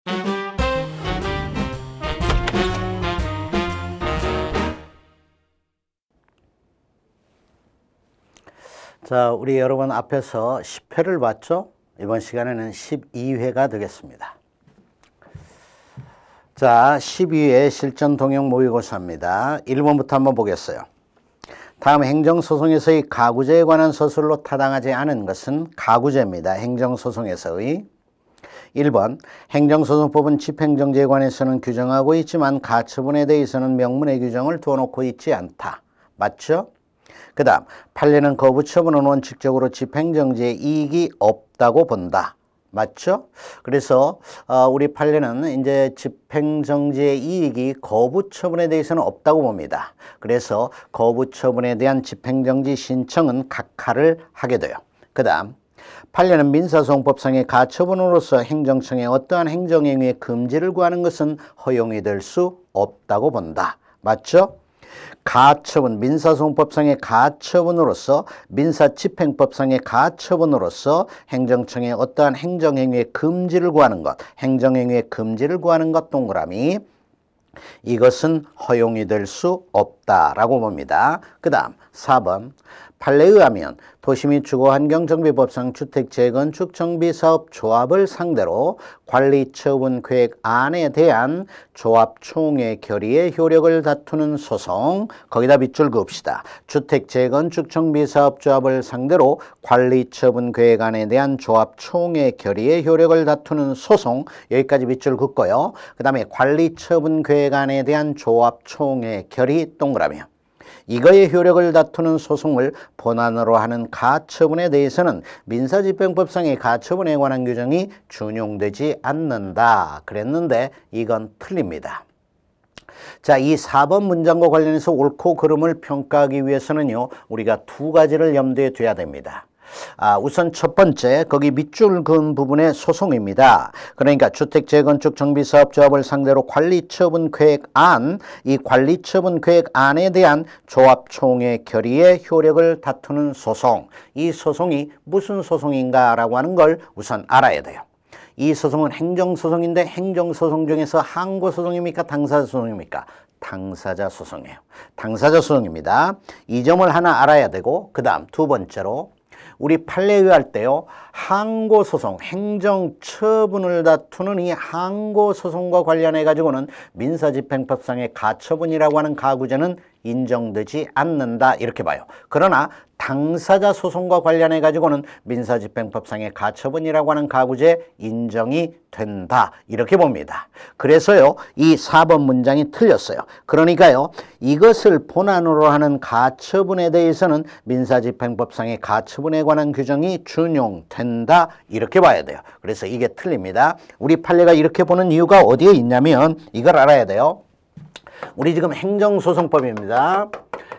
자, 우리 여러분 앞에서 10회를 봤죠? 이번 시간에는 12회가 되겠습니다. 자, 12회 실전 동형 모의고사입니다. 1번부터 한번 보겠어요. 다음 행정소송에서의 가구제에 관한 서술로 타당하지 않은 것은 가구제입니다. 행정소송에서의 1번, 행정소송법은 집행정지에 관해서는 규정하고 있지만 가처분에 대해서는 명문의 규정을 두어놓고 있지 않다. 맞죠? 그 다음, 판례는 거부처분은 원칙적으로 집행정지에 이익이 없다고 본다. 맞죠? 그래서 우리 판례는 이제 집행정지의 이익이 거부처분에 대해서는 없다고 봅니다. 그래서 거부처분에 대한 집행정지 신청은 각하를 하게 돼요. 그 다음, 판례는 민사소송법상의 가처분으로서 행정청에 어떠한 행정행위의 금지를 구하는 것은 허용이 될 수 없다고 본다. 맞죠? 가처분, 민사소송법상의 가처분으로서 민사집행법상의 가처분으로서 행정청에 어떠한 행정행위의 금지를 구하는 것, 행정행위의 금지를 구하는 것 동그라미, 이것은 허용이 될 수 없다라고 봅니다. 그 다음 4번, 판례에 의하면 도시 및 주거환경정비법상 주택재건축정비사업조합을 상대로 관리처분계획안에 대한 조합총회 결의의 효력을 다투는 소송, 거기다 밑줄 그읍시다. 주택재건축정비사업조합을 상대로 관리처분계획안에 대한 조합총회 결의의 효력을 다투는 소송, 여기까지 밑줄 긋고요. 그 다음에 관리처분계획안에 대한 조합총회 결의 동그라미요. 이거의 효력을 다투는 소송을 본안으로 하는 가처분에 대해서는 민사집행법상의 가처분에 관한 규정이 준용되지 않는다 그랬는데 이건 틀립니다. 자, 이 4번 문장과 관련해서 옳고 그름을 평가하기 위해서는요, 우리가 두 가지를 염두에 둬야 됩니다. 우선 첫 번째, 거기 밑줄 그은 부분의 소송입니다. 그러니까 주택재건축정비사업조합을 상대로 관리처분계획안, 이 관리처분계획안에 대한 조합총회 결의의 효력을 다투는 소송, 이 소송이 무슨 소송인가라고 하는 걸 우선 알아야 돼요. 이 소송은 행정소송인데 행정소송 중에서 항고소송입니까? 당사자소송입니까? 당사자소송이에요. 당사자소송입니다. 이 점을 하나 알아야 되고, 그 다음 두 번째로 우리 판례에 의할 때요, 항고소송, 행정처분을 다투는 이 항고소송과 관련해 가지고는 민사집행법상의 가처분이라고 하는 가구제는 인정되지 않는다 이렇게 봐요. 그러나 당사자 소송과 관련해 가지고는 민사집행법상의 가처분이라고 하는 가구제 인정이 된다 이렇게 봅니다. 그래서요, 이 4번 문장이 틀렸어요. 그러니까요, 이것을 본안으로 하는 가처분에 대해서는 민사집행법상의 가처분에 관한 규정이 준용된다 이렇게 봐야 돼요. 그래서 이게 틀립니다. 우리 판례가 이렇게 보는 이유가 어디에 있냐면 이걸 알아야 돼요. 우리 지금 행정소송법입니다.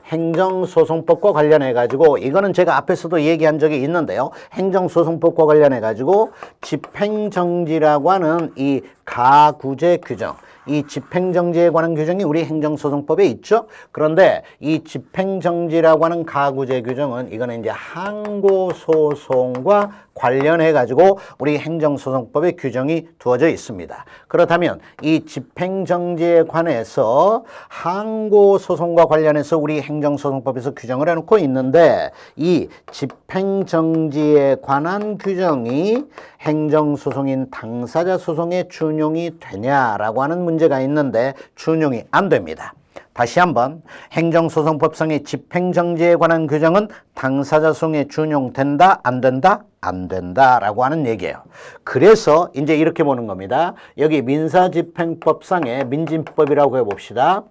행정소송법과 관련해 가지고 이거는 제가 앞에서도 얘기한 적이 있는데요. 행정소송법과 관련해 가지고 집행정지라고 하는 이 가구제 규정, 이 집행정지에 관한 규정이 우리 행정소송법에 있죠. 그런데 이 집행정지라고 하는 가구제 규정은 이거는 이제 항고소송과 관련해 가지고 우리 행정소송법에 규정이 두어져 있습니다. 그렇다면 이 집행정지에 관해서 항고소송과 관련해서 우리 행정소송법에서 규정을 해놓고 있는데 이 집행정지에 관한 규정이 행정소송인 당사자 소송에 준용이 되냐라고 하는 문제가 있는데 준용이 안 됩니다. 다시 한번, 행정소송법상의 집행정지에 관한 규정은 당사자 소송에 준용된다, 안 된다? 안 된다라고 하는 얘기예요. 그래서 이제 이렇게 보는 겁니다. 여기 민사집행법상의 민진법이라고 해봅시다.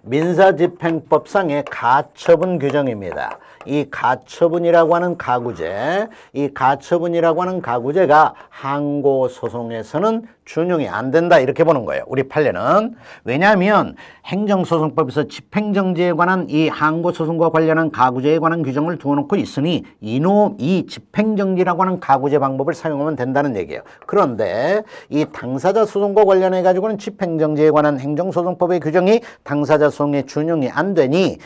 민사집행법상의 가처분 규정입니다. 이 가처분이라고 하는 가구제, 이 가처분이라고 하는 가구제가 항고소송에서는 준용이 안 된다 이렇게 보는 거예요. 우리 판례는. 왜냐하면 행정소송법에서 집행정지에 관한 이 항고소송과 관련한 가구제에 관한 규정을 두어놓고 있으니 이 집행정지라고 하는 가구제 방법을 사용하면 된다는 얘기예요. 그런데 이 당사자 소송과 관련해 가지고는 집행정지에 관한 행정소송법의 규정이 당사자 소송에 준용이 안 되니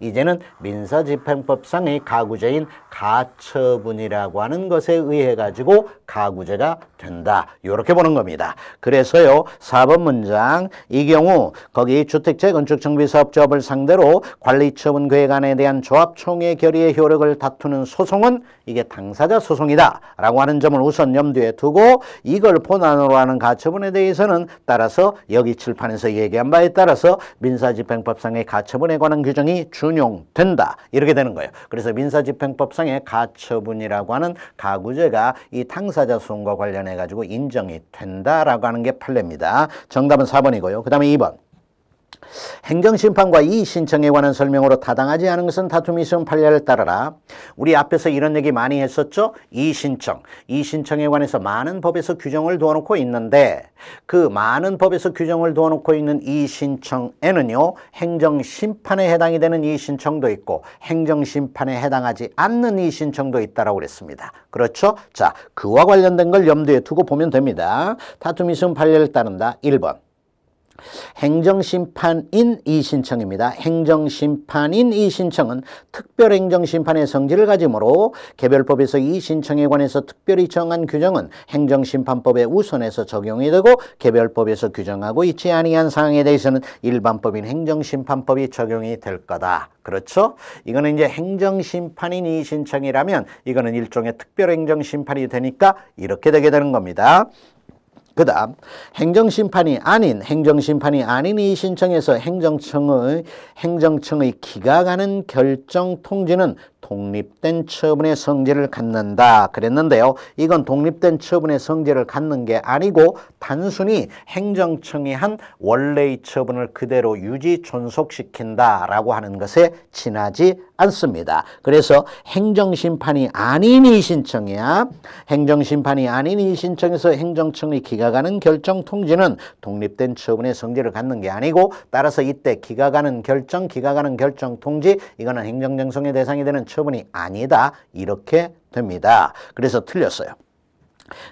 이제는 민사집행법상의 가구제인 가처분이라고 하는 것에 의해 가지고 가구제가 된다. 이렇게 보는 겁니다. 그래서요 4번 문장 이 경우 거기 주택재건축정비사업조합을 상대로 관리처분계획안에 대한 조합 총회 결의의 효력을 다투는 소송은 이게 당사자 소송이다 라고 하는 점을 우선 염두에 두고 이걸 본안으로 하는 가처분에 대해서는 따라서 여기 칠판에서 얘기한 바에 따라서 민사집행법상의 가처분에 관한 규정이 준용된다 이렇게 되는 거예요. 그래서 민사집행법상의 가처분이라고 하는 가구제가 이 당사자 소송과 관련해 가지고 인정이 된다라고 하는 게 판례입니다. 정답은 4번이고요. 그 다음에 2번. 행정심판과 이의신청에 관한 설명으로 타당하지 않은 것은 다툼이 있으면 판례를 따르라. 우리 앞에서 이런 얘기 많이 했었죠. 이의신청에 관해서 많은 법에서 규정을 두어놓고 있는데 그 많은 법에서 규정을 두어놓고 있는 이의신청에는요 행정심판에 해당이 되는 이의신청도 있고 행정심판에 해당하지 않는 이의신청도 있다라고 그랬습니다. 그렇죠? 자, 그와 관련된 걸 염두에 두고 보면 됩니다. 다툼이 있으면 판례를 따른다. 1번. 행정심판인 이의신청입니다. 행정심판인 이의신청은 특별행정심판의 성질을 가지므로 개별법에서 이의신청에 관해서 특별히 정한 규정은 행정심판법에 우선해서 적용이 되고 개별법에서 규정하고 있지 아니한 사항에 대해서는 일반법인 행정심판법이 적용이 될 거다. 그렇죠? 이거는 이제 행정심판인 이의신청이라면 이거는 일종의 특별행정심판이 되니까 이렇게 되게 되는 겁니다. 그 다음 행정심판이 아닌 이의신청에서 행정청의 기각하는 결정 통지는 독립된 처분의 성질을 갖는다 그랬는데요. 이건 독립된 처분의 성질을 갖는 게 아니고 단순히 행정청이 한 원래의 처분을 그대로 유지 존속시킨다라고 하는 것에 지나지 않습니다. 그래서 행정심판이 아닌 이의신청이야. 행정심판이 아닌 이의신청에서 행정청의 기각하는 결정 통지는 독립된 처분의 성질을 갖는 게 아니고 따라서 이때 기각하는 결정 통지 이거는 행정정성의 대상이 되는 처분이 아니다 이렇게 됩니다. 그래서 틀렸어요.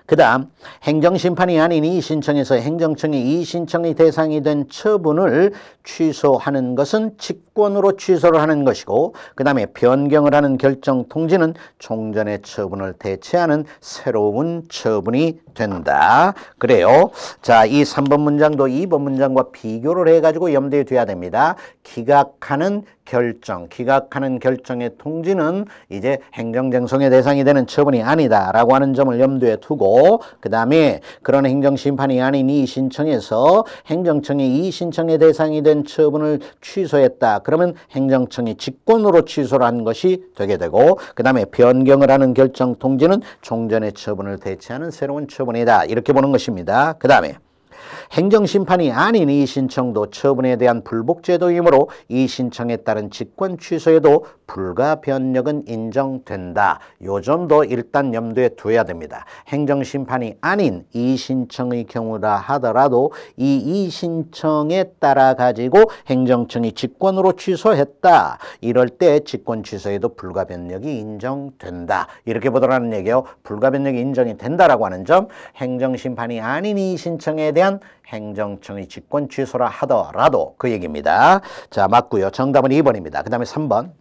그 다음 행정심판이 아닌 이의신청에서 행정청이 이의신청의 대상이 된 처분을 취소하는 것은 직권으로 취소를 하는 것이고 그 다음에 변경을 하는 결정 통지는 종전의 처분을 대체하는 새로운 처분이 된다. 그래요. 자, 이 3번 문장도 2번 문장과 비교를 해가지고 염두에 둬야 됩니다. 기각하는 결정의 통지는 이제 행정정성의 대상이 되는 처분이 아니다라고 하는 점을 염두에 두고 그 다음에 그런 행정심판이 아닌 이의신청에서 행정청이 이의신청의 대상이 된 처분을 취소했다. 그러면 행정청이 직권으로 취소를 한 것이 되게 되고 그 다음에 변경을 하는 결정 통지는 종전의 처분을 대체하는 새로운 처분이다. 이렇게 보는 것입니다. 그 다음에 행정심판이 아닌 이의신청도 처분에 대한 불복제도이므로 이의신청에 따른 직권 취소에도 불가변력은 인정된다. 요 점도 일단 염두에 둬야 됩니다. 행정심판이 아닌 이의신청의 경우라 하더라도 이 이의신청에 따라 가지고 행정청이 직권으로 취소했다. 이럴 때 직권 취소에도 불가변력이 인정된다. 이렇게 보더라는 얘기예요. 불가변력이 인정이 된다라고 하는 점, 행정심판이 아닌 이의신청에 대한 행정청의 직권 취소라 하더라도 그 얘기입니다. 자, 맞고요. 정답은 2번입니다. 그 다음에 3번.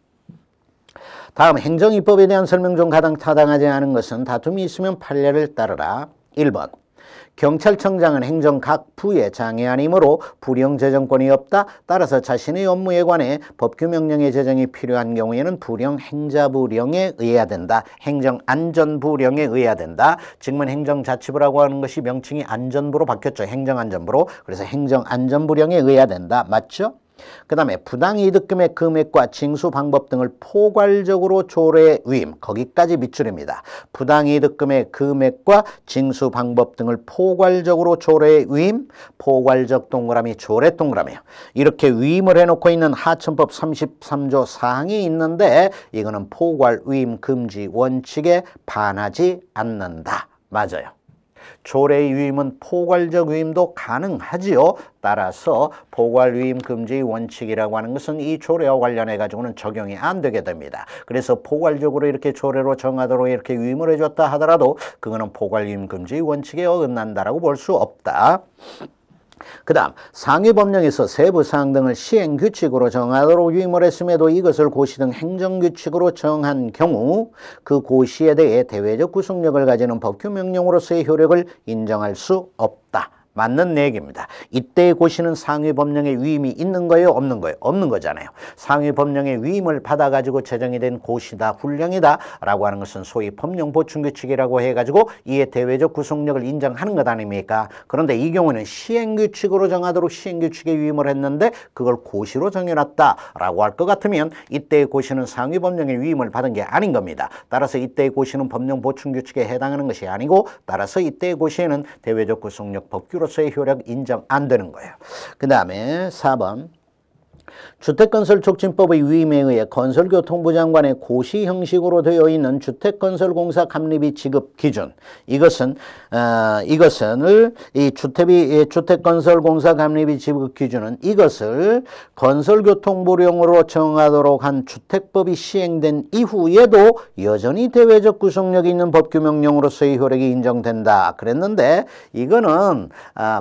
다음 행정입법에 대한 설명 중 가장 타당하지 않은 것은 다툼이 있으면 판례를 따르라. 1번. 경찰청장은 행정 각 부의 장애아니므로 불이행 재정권이 없다. 따라서 자신의 업무에 관해 법규 명령의 제정이 필요한 경우에는 불이행 행자부령에 의해야 된다. 행정안전부령에 의해야 된다. 지금은 행정자치부라고 하는 것이 명칭이 안전부로 바뀌었죠. 행정안전부로. 그래서 행정안전부령에 의해야 된다. 맞죠? 그 다음에 부당이득금의 금액과 징수 방법 등을 포괄적으로 조례에 위임, 거기까지 밑줄입니다. 부당이득금의 금액과 징수 방법 등을 포괄적으로 조례에 위임, 포괄적 동그라미, 조례 동그라미요. 이렇게 위임을 해놓고 있는 하천법 33조 사항이 있는데 이거는 포괄 위임 금지 원칙에 반하지 않는다. 맞아요. 조례의 위임은 포괄적 위임도 가능하지요. 따라서 포괄 위임 금지 원칙이라고 하는 것은 이 조례와 관련해 가지고는 적용이 안 되게 됩니다. 그래서 포괄적으로 이렇게 조례로 정하도록 이렇게 위임을 해줬다 하더라도 그거는 포괄 위임 금지 원칙에 어긋난다라고 볼 수 없다. 그 다음 상위법령에서 세부사항 등을 시행규칙으로 정하도록 유임을 했음에도 이것을 고시 등 행정규칙으로 정한 경우 그 고시에 대해 대외적 구속력을 가지는 법규명령으로서의 효력을 인정할 수 없다. 맞는 얘기입니다. 이때의 고시는 상위법령의 위임이 있는 거예요? 없는 거예요? 없는 거잖아요. 상위법령의 위임을 받아가지고 제정이 된 고시다, 훈령이다 라고 하는 것은 소위 법령보충규칙이라고 해가지고 이에 대외적 구속력을 인정하는 것 아닙니까? 그런데 이 경우는 시행규칙으로 정하도록 시행규칙에 위임을 했는데 그걸 고시로 정해놨다 라고 할 것 같으면 이때의 고시는 상위법령의 위임을 받은 게 아닌 겁니다. 따라서 이때의 고시는 법령보충규칙에 해당하는 것이 아니고 따라서 이때의 고시에는 대외적 구속력 법규 로서의 효력 인정 안 되는 거예요. 그 다음에 4번 주택건설촉진법의 위임에 의해 건설교통부 장관의 고시 형식으로 되어 있는 주택건설공사 감리비 지급 기준 이것은 이 주택건설공사 감리비 지급 기준은 이것을 건설교통부령으로 정하도록 한 주택법이 시행된 이후에도 여전히 대외적 구속력이 있는 법규명령으로서의 효력이 인정된다 그랬는데 이거는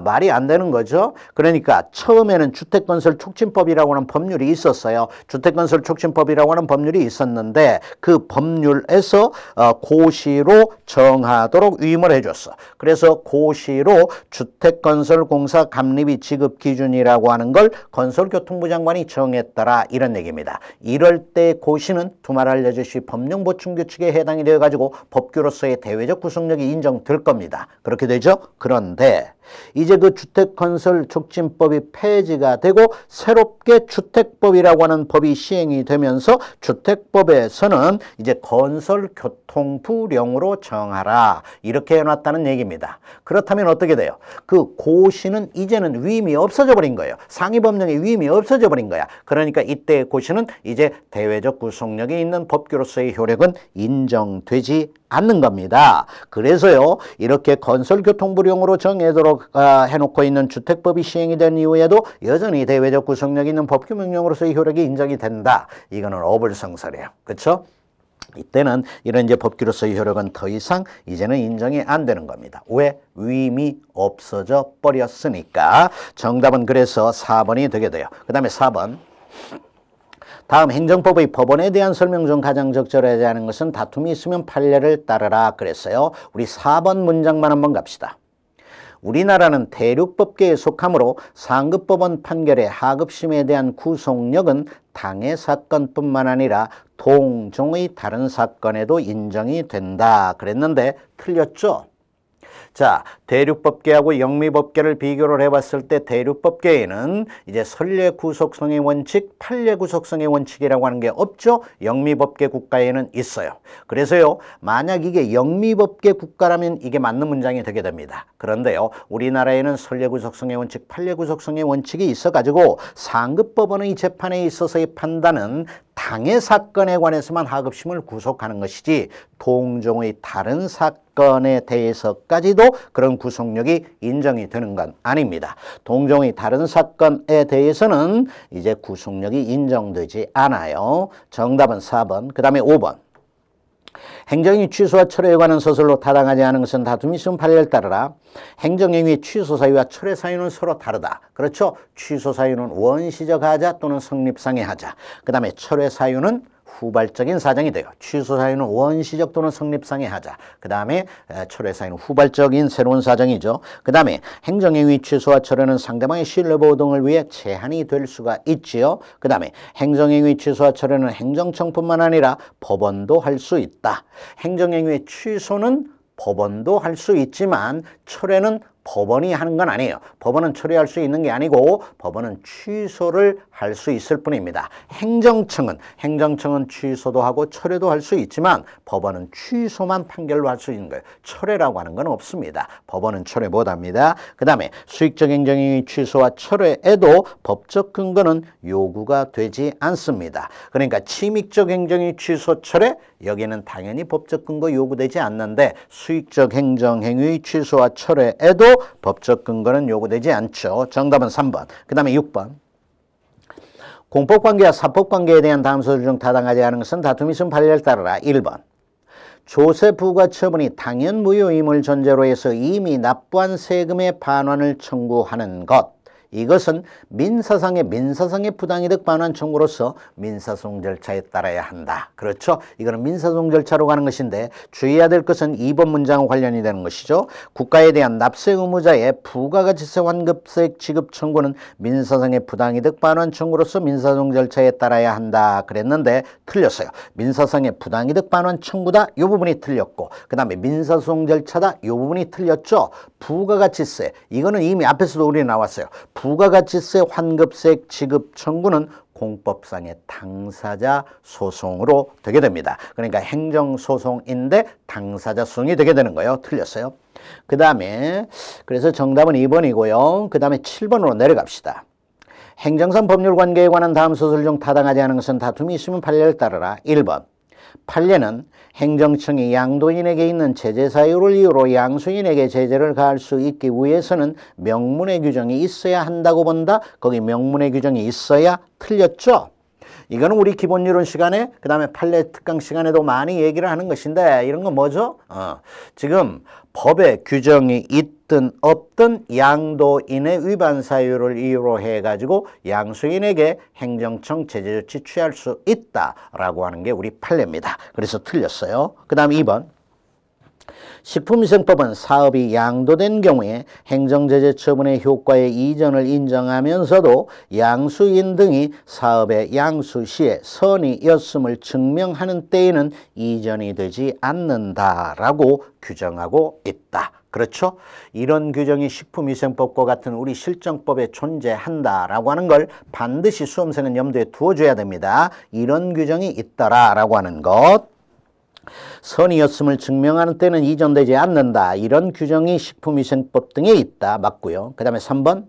말이 안 되는 거죠. 그러니까 처음에는 주택건설촉진법이라고 하는 법률이 있었어요. 주택건설촉진법이라고 하는 법률이 있었는데 그 법률에서 고시로 정하도록 위임을 해줬어. 그래서 고시로 주택건설공사 감리비 지급 기준이라고 하는 걸 건설교통부 장관이 정했더라 이런 얘기입니다. 이럴 때 고시는 두말 알려주시 법령보충규칙에 해당이 되어가지고 법규로서의 대외적 구속력이 인정될 겁니다. 그렇게 되죠? 그런데 이제 그 주택건설촉진법이 폐지가 되고 새롭게 주택법이라고 하는 법이 시행이 되면서 주택법에서는 이제 건설교통부령으로 정하라 이렇게 해놨다는 얘기입니다. 그렇다면 어떻게 돼요? 그 고시는 이제는 위임이 없어져 버린 거예요. 상위법령의 위임이 없어져 버린 거야. 그러니까 이때 고시는 이제 대외적 구속력이 있는 법규로서의 효력은 인정되지 않는 겁니다. 그래서요 이렇게 건설교통부령으로 정하도록 해놓고 있는 주택법이 시행이 된 이후에도 여전히 대외적 구속력 있는 법규명령으로서의 효력이 인정이 된다. 이거는 어불성설이에요. 그렇죠? 이때는 이런 이제 법규로서의 효력은 더 이상 이제는 인정이 안 되는 겁니다. 왜? 위임이 없어져 버렸으니까. 정답은 그래서 4번이 되게 돼요. 그 다음에 4번. 다음 행정법의 법원에 대한 설명 중 가장 적절하지 않은 것은 다툼이 있으면 판례를 따르라 그랬어요. 우리 4번 문장만 한번 갑시다. 우리나라는 대륙법계에 속하므로 상급법원 판결의 하급심에 대한 구속력은 당해 사건뿐만 아니라 동종의 다른 사건에도 인정이 된다 그랬는데 틀렸죠? 자, 대륙법계하고 영미법계를 비교를 해봤을 때 대륙법계에는 이제 선례구속성의 원칙, 판례구속성의 원칙이라고 하는 게 없죠. 영미법계 국가에는 있어요. 그래서요, 만약 이게 영미법계 국가라면 이게 맞는 문장이 되게 됩니다. 그런데요, 우리나라에는 선례구속성의 원칙, 판례구속성의 원칙이 있어가지고 상급법원의 재판에 있어서의 판단은 당해 사건에 관해서만 하급심을 구속하는 것이지 동종의 다른 사건에 대해서까지도 그런 구속력이 인정이 되는 건 아닙니다. 동종의 다른 사건에 대해서는 이제 구속력이 인정되지 않아요. 정답은 4번. 그 다음에 5번. 행정행위 취소와 철회에 관한 서술로 타당하지 않은 것은 다툼이 있으면 판례를 따르라. 행정행위의 취소 사유와 철회 사유는 서로 다르다. 그렇죠? 취소 사유는 원시적 하자 또는 성립상의 하자. 그 다음에 철회 사유는 후발적인 사정이 돼요. 취소 사유는 원시적 또는 성립상의 하자. 그 다음에 철회 사유는 후발적인 새로운 사정이죠. 그 다음에 행정행위 취소와 철회는 상대방의 신뢰보호 등을 위해 제한이 될 수가 있지요. 그 다음에 행정행위 취소와 철회는 행정청뿐만 아니라 법원도 할 수 있다. 행정행위의 취소는 법원도 할 수 있지만 철회는 법원이 하는 건 아니에요. 법원은 처리할 수 있는 게 아니고 법원은 취소를 할 수 있을 뿐입니다. 행정청은 취소도 하고 철회도 할 수 있지만 법원은 취소만 판결로 할 수 있는 거예요. 철회라고 하는 건 없습니다. 법원은 철회 못합니다. 그 다음에 수익적 행정행위 취소와 철회에도 법적 근거는 요구가 되지 않습니다. 그러니까 침익적 행정행위 취소 철회 여기는 당연히 법적 근거 요구되지 않는데 수익적 행정행위 취소와 철회에도 법적 근거는 요구되지 않죠. 정답은 3번. 그 다음에 6번. 공법관계와 사법관계에 대한 다음 서술 중 타당하지 않은 것은 다툼이 있으면 판례를 따르라. 1번. 조세 부과 처분이 당연 무효임을 전제로 해서 이미 납부한 세금의 반환을 청구하는 것. 이것은 민사상의 부당이득 반환 청구로서 민사소송 절차에 따라야 한다. 그렇죠? 이거는 민사소송 절차로 가는 것인데 주의해야 될 것은 2번 문장과 관련이 되는 것이죠. 국가에 대한 납세 의무자의 부가가치세 환급세 지급 청구는 민사상의 부당이득 반환 청구로서 민사소송 절차에 따라야 한다. 그랬는데 틀렸어요. 민사상의 부당이득 반환 청구다. 이 부분이 틀렸고 그 다음에 민사소송 절차다. 이 부분이 틀렸죠. 부가가치세 이거는 이미 앞에서도 우리 나왔어요. 부가가치세 환급세 지급 청구는 공법상의 당사자 소송으로 되게 됩니다. 그러니까 행정소송인데 당사자 소송이 되게 되는 거예요. 틀렸어요. 그 다음에 그래서 정답은 2번이고요. 그 다음에 7번으로 내려갑시다. 행정상 법률관계에 관한 다음 소설 중 타당하지 않은 것은 다툼이 있으면 판례를 따르라. 1번 판례는 행정청이 양도인에게 있는 제재 사유를 이유로 양수인에게 제재를 가할 수 있기 위해서는 명문의 규정이 있어야 한다고 본다. 거기 명문의 규정이 있어야 틀렸죠. 이거는 우리 기본이론 시간에 그 다음에 판례 특강 시간에도 많이 얘기를 하는 것인데 이런 건 뭐죠? 지금 법에 규정이 있든 없든 양도인의 위반 사유를 이유로 해가지고 양수인에게 행정청 제재 조치 취할 수 있다라고 하는 게 우리 판례입니다. 그래서 틀렸어요. 그 다음 2번. 식품위생법은 사업이 양도된 경우에 행정제재 처분의 효과의 이전을 인정하면서도 양수인 등이 사업의 양수 시에 선의였음을 증명하는 때에는 이전이 되지 않는다라고 규정하고 있다. 그렇죠? 이런 규정이 식품위생법과 같은 우리 실정법에 존재한다라고 하는 걸 반드시 수험생은 염두에 두어줘야 됩니다. 이런 규정이 있더라라고 하는 것. 선의였음을 증명하는 때는 이전되지 않는다. 이런 규정이 식품위생법 등에 있다. 맞고요. 그 다음에 3번.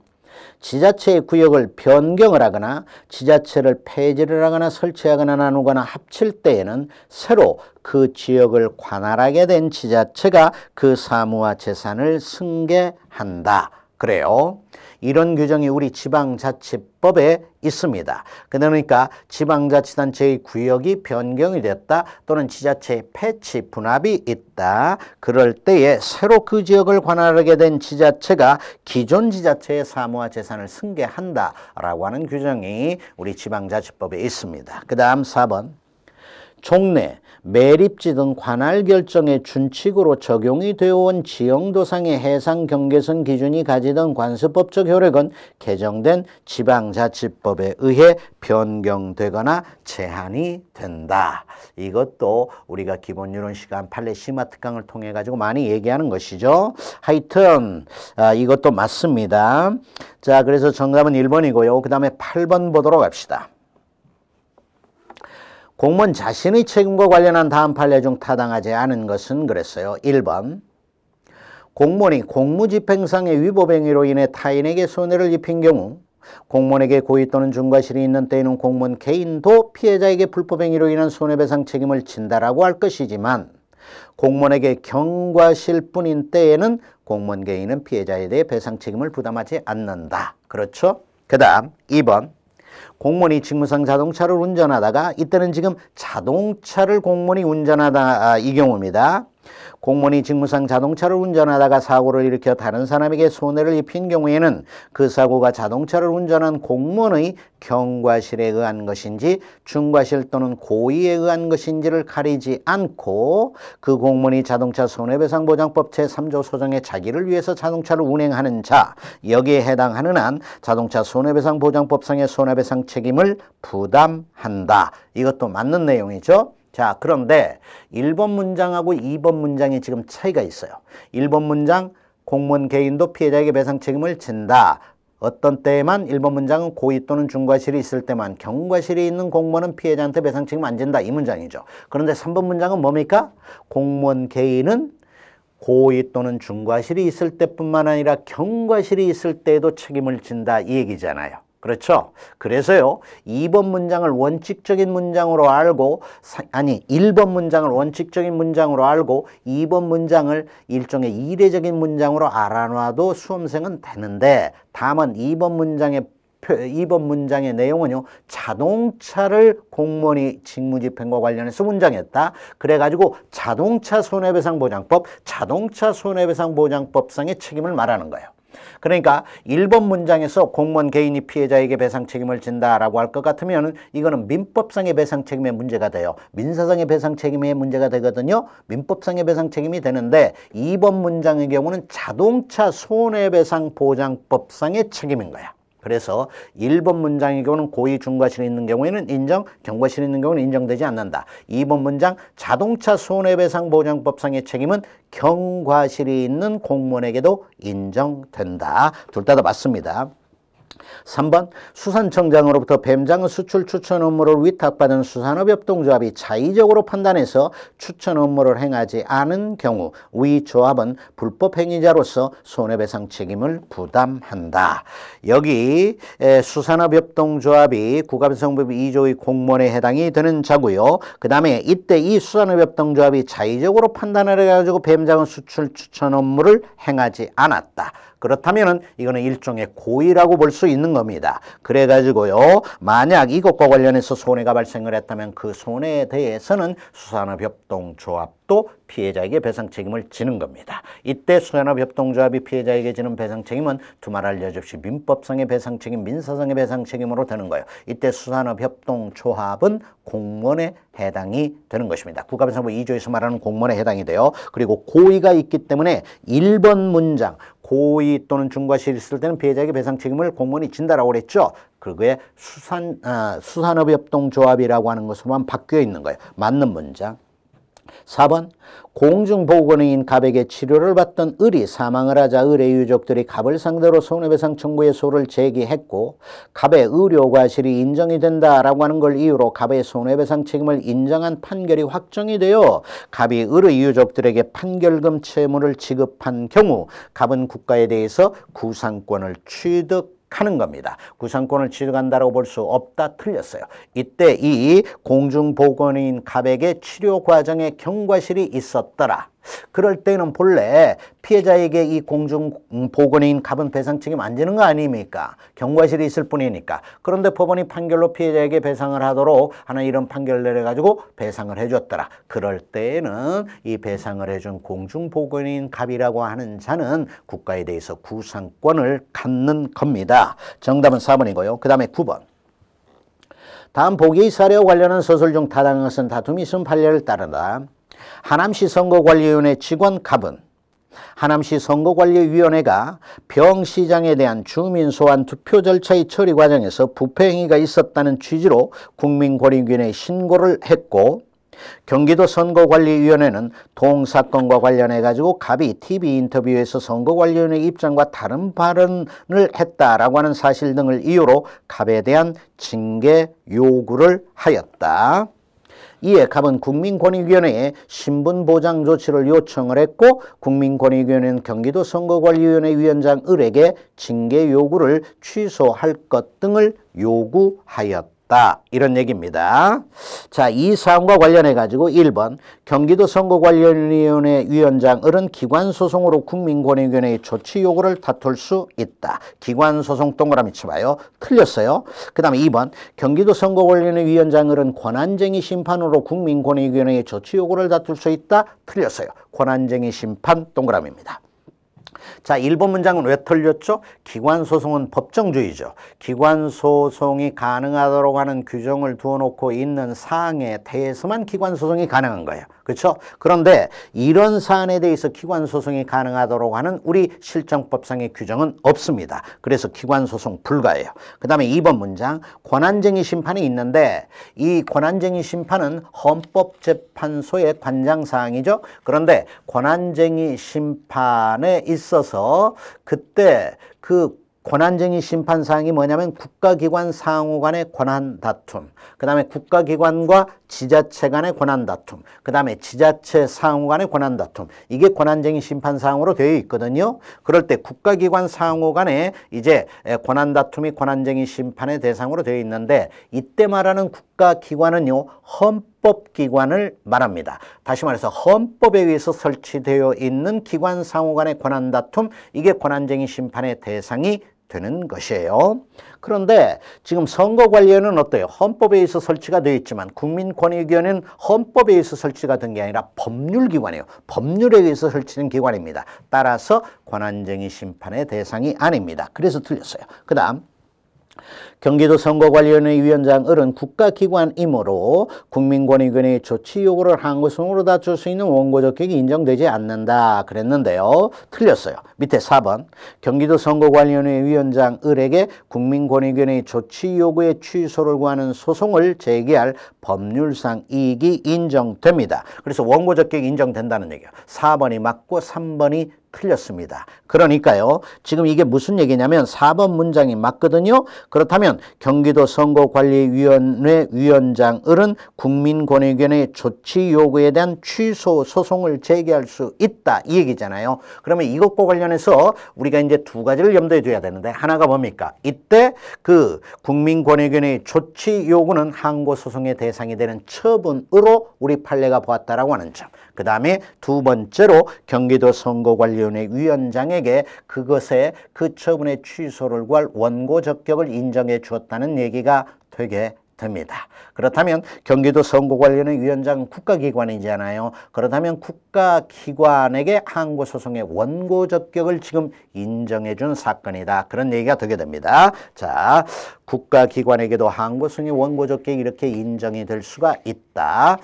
지자체의 구역을 변경을 하거나 지자체를 폐지를 하거나 설치하거나 나누거나 합칠 때에는 새로 그 지역을 관할하게 된 지자체가 그 사무와 재산을 승계한다. 그래요. 이런 규정이 우리 지방자치법에 있습니다. 그러니까 지방자치단체의 구역이 변경이 됐다 또는 지자체의 폐치, 분합이 있다. 그럴 때에 새로 그 지역을 관할하게 된 지자체가 기존 지자체의 사무와 재산을 승계한다라고 하는 규정이 우리 지방자치법에 있습니다. 그 다음 4번. 종래, 매립지 등 관할 결정의 준칙으로 적용이 되어온 지형도상의 해상 경계선 기준이 가지던 관습법적 효력은 개정된 지방자치법에 의해 변경되거나 제한이 된다. 이것도 우리가 기본이론 시간 판례 심화 특강을 통해 가지고 많이 얘기하는 것이죠. 하여튼 이것도 맞습니다. 자, 그래서 정답은 1번이고요. 그 다음에 8번 보도록 합시다. 공무원 자신의 책임과 관련한 다음 판례 중 타당하지 않은 것은 그랬어요. 1번. 공무원이 공무집행상의 위법 행위로 인해 타인에게 손해를 입힌 경우 공무원에게 고의 또는 중과실이 있는 때에는 공무원 개인도 피해자에게 불법 행위로 인한 손해배상 책임을 진다라고 할 것이지만 공무원에게 경과실뿐인 때에는 공무원 개인은 피해자에 대해 배상 책임을 부담하지 않는다. 그렇죠? 그 다음 2번. 공무원이 직무상 자동차를 운전하다가 이때는 지금 자동차를 공무원이 운전하다 이 경우입니다. 공무원이 직무상 자동차를 운전하다가 사고를 일으켜 다른 사람에게 손해를 입힌 경우에는 그 사고가 자동차를 운전한 공무원의 경과실에 의한 것인지 중과실 또는 고의에 의한 것인지를 가리지 않고 그 공무원이 자동차 손해배상보장법 제3조 소정의 자기를 위해서 자동차를 운행하는 자 여기에 해당하는 한 자동차 손해배상보장법상의 손해배상 책임을 부담한다. 이것도 맞는 내용이죠. 자, 그런데 1번 문장하고 2번 문장이 지금 차이가 있어요. 1번 문장 공무원 개인도 피해자에게 배상 책임을 진다. 어떤 때에만 1번 문장은 고의 또는 중과실이 있을 때만 경과실이 있는 공무원은 피해자한테 배상 책임 안 진다. 이 문장이죠. 그런데 3번 문장은 뭡니까? 공무원 개인은 고의 또는 중과실이 있을 때뿐만 아니라 경과실이 있을 때에도 책임을 진다. 이 얘기잖아요. 그렇죠? 그래서요, 2번 문장을 원칙적인 문장으로 알고, 1번 문장을 원칙적인 문장으로 알고, 2번 문장을 일종의 이례적인 문장으로 알아놔도 수험생은 되는데, 다만 2번 문장의 2번 문장의 내용은요, 자동차를 공무원이 직무집행과 관련해서 운전했다. 그래가지고 자동차 손해배상보장법, 자동차 손해배상보장법상의 책임을 말하는 거예요. 그러니까 1번 문장에서 공무원 개인이 피해자에게 배상 책임을 진다라고 할 것 같으면 이거는 민법상의 배상 책임의 문제가 돼요. 민사상의 배상 책임의 문제가 되거든요. 민법상의 배상 책임이 되는데 2번 문장의 경우는 자동차 손해배상보장법상의 책임인 거야. 그래서 1번 문장의 경우는 고의 중과실이 있는 경우에는 인정, 경과실이 있는 경우는 인정되지 않는다. 2번 문장 자동차 손해배상보장법상의 책임은 경과실이 있는 공무원에게도 인정된다. 둘 다 맞습니다. 3번 수산청장으로부터 뱀장어 수출 추천 업무를 위탁받은 수산업협동조합이 자의적으로 판단해서 추천 업무를 행하지 않은 경우 위 조합은 불법 행위자로서 손해배상 책임을 부담한다. 여기 수산업협동조합이 국가배상법 2조의 공무원에 해당이 되는 자고요. 그 다음에 이때 이 수산업협동조합이 자의적으로 판단을 해가지고 뱀장어 수출 추천 업무를 행하지 않았다. 그렇다면은 이거는 일종의 고의라고 볼 수 있는 겁니다. 그래가지고요, 만약 이것과 관련해서 손해가 발생을 했다면 그 손해에 대해서는 수산업협동조합도 피해자에게 배상 책임을 지는 겁니다. 이때 수산업협동조합이 피해자에게 지는 배상 책임은 두말할 여지 없이 민법상의 배상 책임, 민사상의 배상 책임으로 되는 거예요. 이때 수산업협동조합은 공무원에 해당이 되는 것입니다. 국가배상법 2조에서 말하는 공무원에 해당이 돼요. 그리고 고의가 있기 때문에 1번 문장 고의 또는 중과실이 있을 때는 피해자에게 배상 책임을 공무원이 진다라고 그랬죠. 그게 수산업협동조합이라고 하는 것으로만 바뀌어 있는 거예요. 맞는 문장. 4번 공중보건의인 갑에게 치료를 받던 을이 사망을 하자 을의 유족들이 갑을 상대로 손해배상 청구의 소를 제기했고 갑의 의료과실이 인정이 된다라고 하는 걸 이유로 갑의 손해배상 책임을 인정한 판결이 확정이 되어 갑이 을의 유족들에게 판결금 채무를 지급한 경우 갑은 국가에 대해서 구상권을 취득하는 겁니다. 구상권을 취득한다고 볼 수 없다. 틀렸어요. 이때 이 공중보건의인 갑에게 치료 과정에 경과실이 있었더라. 그럴 때는 본래 피해자에게 이 공중보건의인 갑은 배상 책임 안 지는 거 아닙니까? 경과실이 있을 뿐이니까. 그런데 법원이 판결로 피해자에게 배상을 하도록 하는 이런 판결을 내려가지고 배상을 해줬더라. 그럴 때에는 이 배상을 해준 공중보건의인 갑이라고 하는 자는 국가에 대해서 구상권을 갖는 겁니다. 정답은 4번이고요. 그 다음에 9번. 다음 보기의 사례와 관련한 서술 중 타당한 것은 다툼이 있은 판례를 따른다. 하남시 선거관리위원회 직원 갑은 하남시 선거관리위원회가 병시장에 대한 주민 소환 투표 절차의 처리 과정에서 부패 행위가 있었다는 취지로 국민권익위원회에 신고를 했고 경기도 선거관리위원회는 동 사건과 관련해 가지고 갑이 TV 인터뷰에서 선거관리위원회 입장과 다른 발언을 했다라고 하는 사실 등을 이유로 갑에 대한 징계 요구를 하였다. 이에 갑은 국민권익위원회에 신분보장 조치를 요청을 했고 국민권익위원회는 경기도 선거관리위원회 위원장 을에게 징계 요구를 취소할 것 등을 요구하였다. 이런 얘기입니다. 자, 이 사안과 관련해 가지고 1번 경기도 선거관리위원회 위원장 을은 기관소송으로 국민권익위원회의 조치 요구를 다툴 수 있다. 기관소송 동그라미 쳐봐요. 틀렸어요. 그 다음에 2번 경기도 선거관리위원회 위원장 을은 권한쟁의 심판으로 국민권익위원회의 조치 요구를 다툴 수 있다. 틀렸어요. 권한쟁의 심판 동그라미입니다. 자, 1번 문장은 왜 틀렸죠? 기관소송은 법정주의죠. 기관소송이 가능하도록 하는 규정을 두어놓고 있는 사항에 대해서만 기관소송이 가능한 거예요. 그렇죠? 그런데 이런 사안에 대해서 기관소송이 가능하도록 하는 우리 실정법상의 규정은 없습니다. 그래서 기관소송 불가예요. 그 다음에 2번 문장 권한쟁의 심판이 있는데 이 권한쟁의 심판은 헌법재판소의 관장사항이죠. 그런데 권한쟁의 심판에 있어서 그때 그 권한쟁의 심판사항이 뭐냐면 국가기관 상호 간의 권한 다툼, 그 다음에 국가기관과 지자체 간의 권한 다툼, 그 다음에 지자체 상호 간의 권한 다툼, 이게 권한쟁의 심판사항으로 되어 있거든요. 그럴 때 국가기관 상호 간에 이제 권한 다툼이 권한쟁의 심판의 대상으로 되어 있는데 이때 말하는 국가기관은요 헌법기관을 말합니다. 다시 말해서 헌법에 의해서 설치되어 있는 기관 상호 간의 권한 다툼, 이게 권한쟁의 심판의 대상이 되는 것이에요. 그런데 지금 선거관리위원회는 어때요? 헌법에 의해서 설치가 되어 있지만 국민권익위원회는 헌법에 의해서 설치가 된 게 아니라 법률기관이에요. 법률에 의해서 설치된 기관입니다. 따라서 권한쟁의 심판의 대상이 아닙니다. 그래서 틀렸어요. 그 다음 경기도 선거관리위원회 위원장은 국가기관이므로 국민권익위원회의 조치 요구를 항고성으로 다툴 수 있는 원고 적격이 인정되지 않는다 그랬는데요. 틀렸어요. 밑에 4번 경기도 선거관리위원회 위원장을에게 국민권익위원회의 조치 요구의 취소를 구하는 소송을 제기할 법률상 이익이 인정됩니다. 그래서 원고 적격이 인정된다는 얘기예요. 4번이 맞고 3번이 틀렸습니다. 그러니까요. 지금 이게 무슨 얘기냐면 4번 문장이 맞거든요. 그렇다면 경기도 선거관리위원회 위원장은 국민권익위원회의 조치 요구에 대한 취소 소송을 제기할 수 있다 이 얘기잖아요. 그러면 이것과 관련해서 우리가 이제 두 가지를 염두에 둬야 되는데 하나가 뭡니까? 이때 그 국민권익위원회의 조치 요구는 항고소송의 대상이 되는 처분으로 우리 판례가 보았다라고 하는 점. 그 다음에 두 번째로 경기도 선거관리위원회 위원장에게 그것에 그 처분의 취소를 구할 원고 적격을 인정해 주었다는 얘기가 되게 됩니다. 그렇다면 경기도 선거관리위원회 위원장은 국가기관이잖아요. 그렇다면 국가기관에게 항고소송의 원고 적격을 지금 인정해 준 사건이다. 그런 얘기가 되게 됩니다. 자, 국가기관에게도 항고소송의 원고 적격이 이렇게 인정이 될 수가 있다.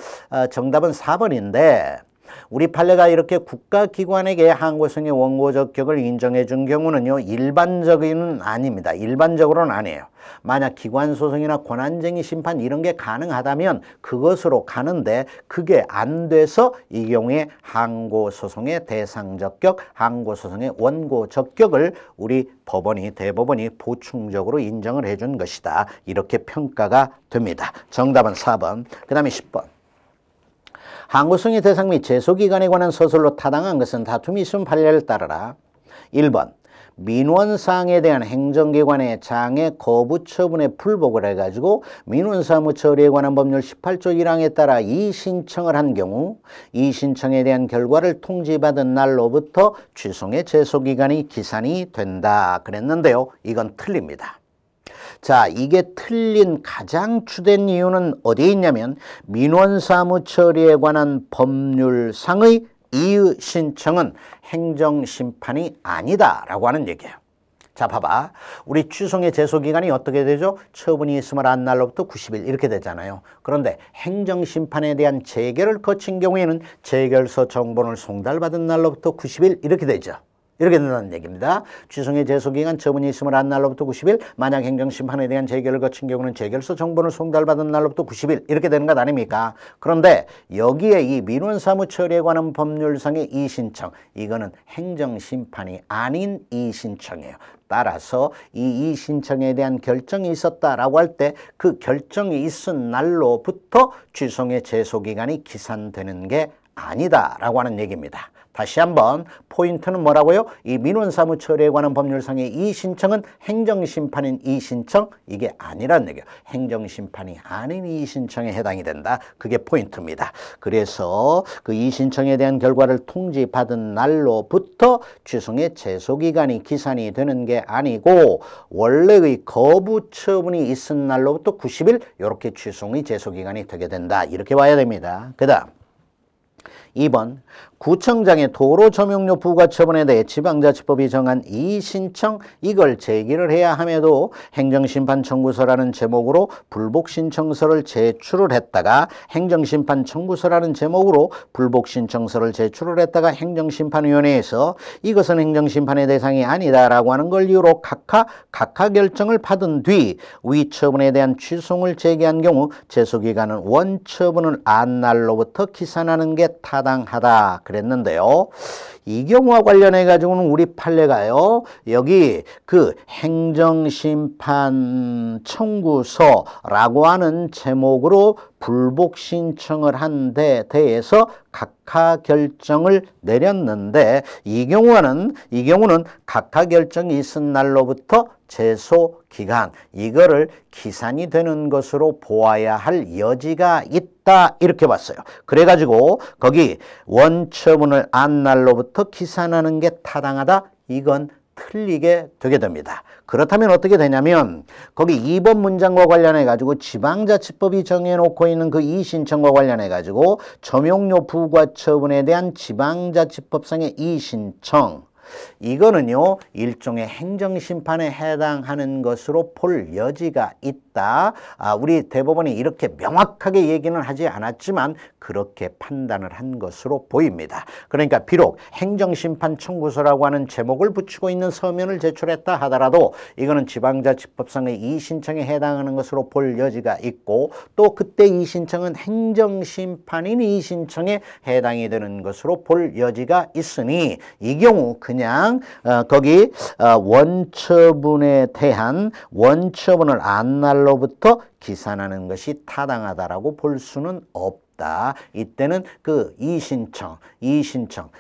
정답은 4번인데 우리 판례가 이렇게 국가기관에게 항고성의 원고 적격을 인정해 준 경우는요. 일반적인 아닙니다. 일반적으로는 아니에요. 만약 기관소송이나 권한쟁의 심판 이런 게 가능하다면 그것으로 가는데 그게 안 돼서 이 경우에 항고소송의 대상 적격, 항고소송의 원고 적격을 우리 법원이 대법원이 보충적으로 인정을 해준 것이다. 이렇게 평가가 됩니다. 정답은 4번. 그 다음에 10번. 항고성의 대상 및 제소기간에 관한 서술로 타당한 것은 다툼이 있음 판례를 따르라. 1번 민원사항에 대한 행정기관의 장애 거부 처분에 불복을 해가지고 민원사무 처리에 관한 법률 18조 1항에 따라 이의신청을 한 경우 이의신청에 대한 결과를 통지받은 날로부터 취소의 제소기간이 기산이 된다 그랬는데요. 이건 틀립니다. 자, 이게 틀린 가장 주된 이유는 어디에 있냐면 민원사무 처리에 관한 법률상의 이의 신청은 행정심판이 아니다라고 하는 얘기예요. 자, 봐봐. 우리 취소의 제소기간이 어떻게 되죠? 처분이 있음을 한 날로부터 90일 이렇게 되잖아요. 그런데 행정심판에 대한 재결을 거친 경우에는 재결서 정본을 송달받은 날로부터 90일 이렇게 되죠. 이렇게 된다는 얘기입니다. 취소의 제소기간 처분이 있음을 한 날로부터 90일, 만약 행정심판에 대한 재결을 거친 경우는 재결서 정본을 송달받은 날로부터 90일 이렇게 되는 것 아닙니까? 그런데 여기에 이 민원사무 처리에 관한 법률상의 이의신청, 이거는 행정심판이 아닌 이의신청이에요. 따라서 이 이의신청에 대한 결정이 있었다라고 할 때 그 결정이 있은 날로부터 취소의 제소기간이 기산되는 게 아니다라고 하는 얘기입니다. 다시 한번 포인트는 뭐라고요? 이 민원사무 처리에 관한 법률상의 이의신청은 행정심판인 이의신청 이게 아니란 얘기예요. 행정심판이 아닌 이의신청에 해당이 된다. 그게 포인트입니다. 그래서 그 이의신청에 대한 결과를 통지받은 날로부터 취소의 제소기간이 기산이 되는 게 아니고 원래의 거부 처분이 있은 날로부터 90일 이렇게 취소의 제소기간이 되게 된다. 이렇게 봐야 됩니다. 그 다음 2번 구청장의 도로 점용료 부과 처분에 대해 지방자치법이 정한 이의신청 이걸 제기를 해야 함에도 행정심판 청구서라는 제목으로 불복신청서를 제출을 했다가 행정심판 청구서라는 제목으로 불복신청서를 제출을 했다가 행정심판위원회에서 이것은 행정심판의 대상이 아니다라고 하는 걸 이유로 각하 결정을 받은 뒤 위처분에 대한 취소를 제기한 경우 제소기간은 원처분을 안 날로부터 기산하는 게 타당하다 그랬는데요. 이 경우와 관련해 가지고는 우리 판례가요. 여기 그 행정심판 청구서라고 하는 제목으로 불복 신청을 한 데 대해서 각하 결정을 내렸는데 이 경우는 각하 결정이 있은 날로부터 제소 기간 이거를 기산이 되는 것으로 보아야 할 여지가 있다 이렇게 봤어요. 그래가지고 거기 원처분을 안 날로부터 기산하는 게 타당하다 이건 틀리게 되게 됩니다. 그렇다면 어떻게 되냐면 거기 2번 문장과 관련해 가지고 지방자치법이 정해놓고 있는 그 이의신청과 관련해 가지고 점용료 부과 처분에 대한 지방자치법상의 이의신청, 이거는요 일종의 행정심판에 해당하는 것으로 볼 여지가 있다. 우리 대법원이 이렇게 명확하게 얘기는 하지 않았지만 그렇게 판단을 한 것으로 보입니다. 그러니까 비록 행정심판 청구서라고 하는 제목을 붙이고 있는 서면을 제출했다 하더라도 이거는 지방자치법상의 이의신청에 해당하는 것으로 볼 여지가 있고, 또 그때 이의신청은 행정심판인 이의신청에 해당이 되는 것으로 볼 여지가 있으니 이 경우 그냥 거기 원처분에 대한 원처분을 안 날로부터 기산하는 것이 타당하다라고 볼 수는 없다. 이때는 그 이의신청,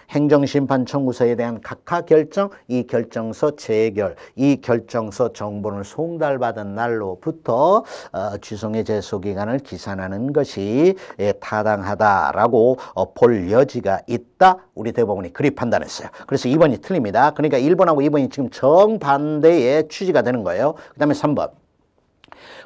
행정심판 청구서에 대한 각하 결정, 이 결정서 재결, 이 결정서 정본을 송달받은 날로부터 취소의 제소기간을 기산하는 것이 타당하다라고 볼 여지가 있다. 우리 대법원이 그리 판단했어요. 그래서 2번이 틀립니다. 그러니까 1번하고 2번이 지금 정반대의 취지가 되는 거예요. 그 다음에 3번.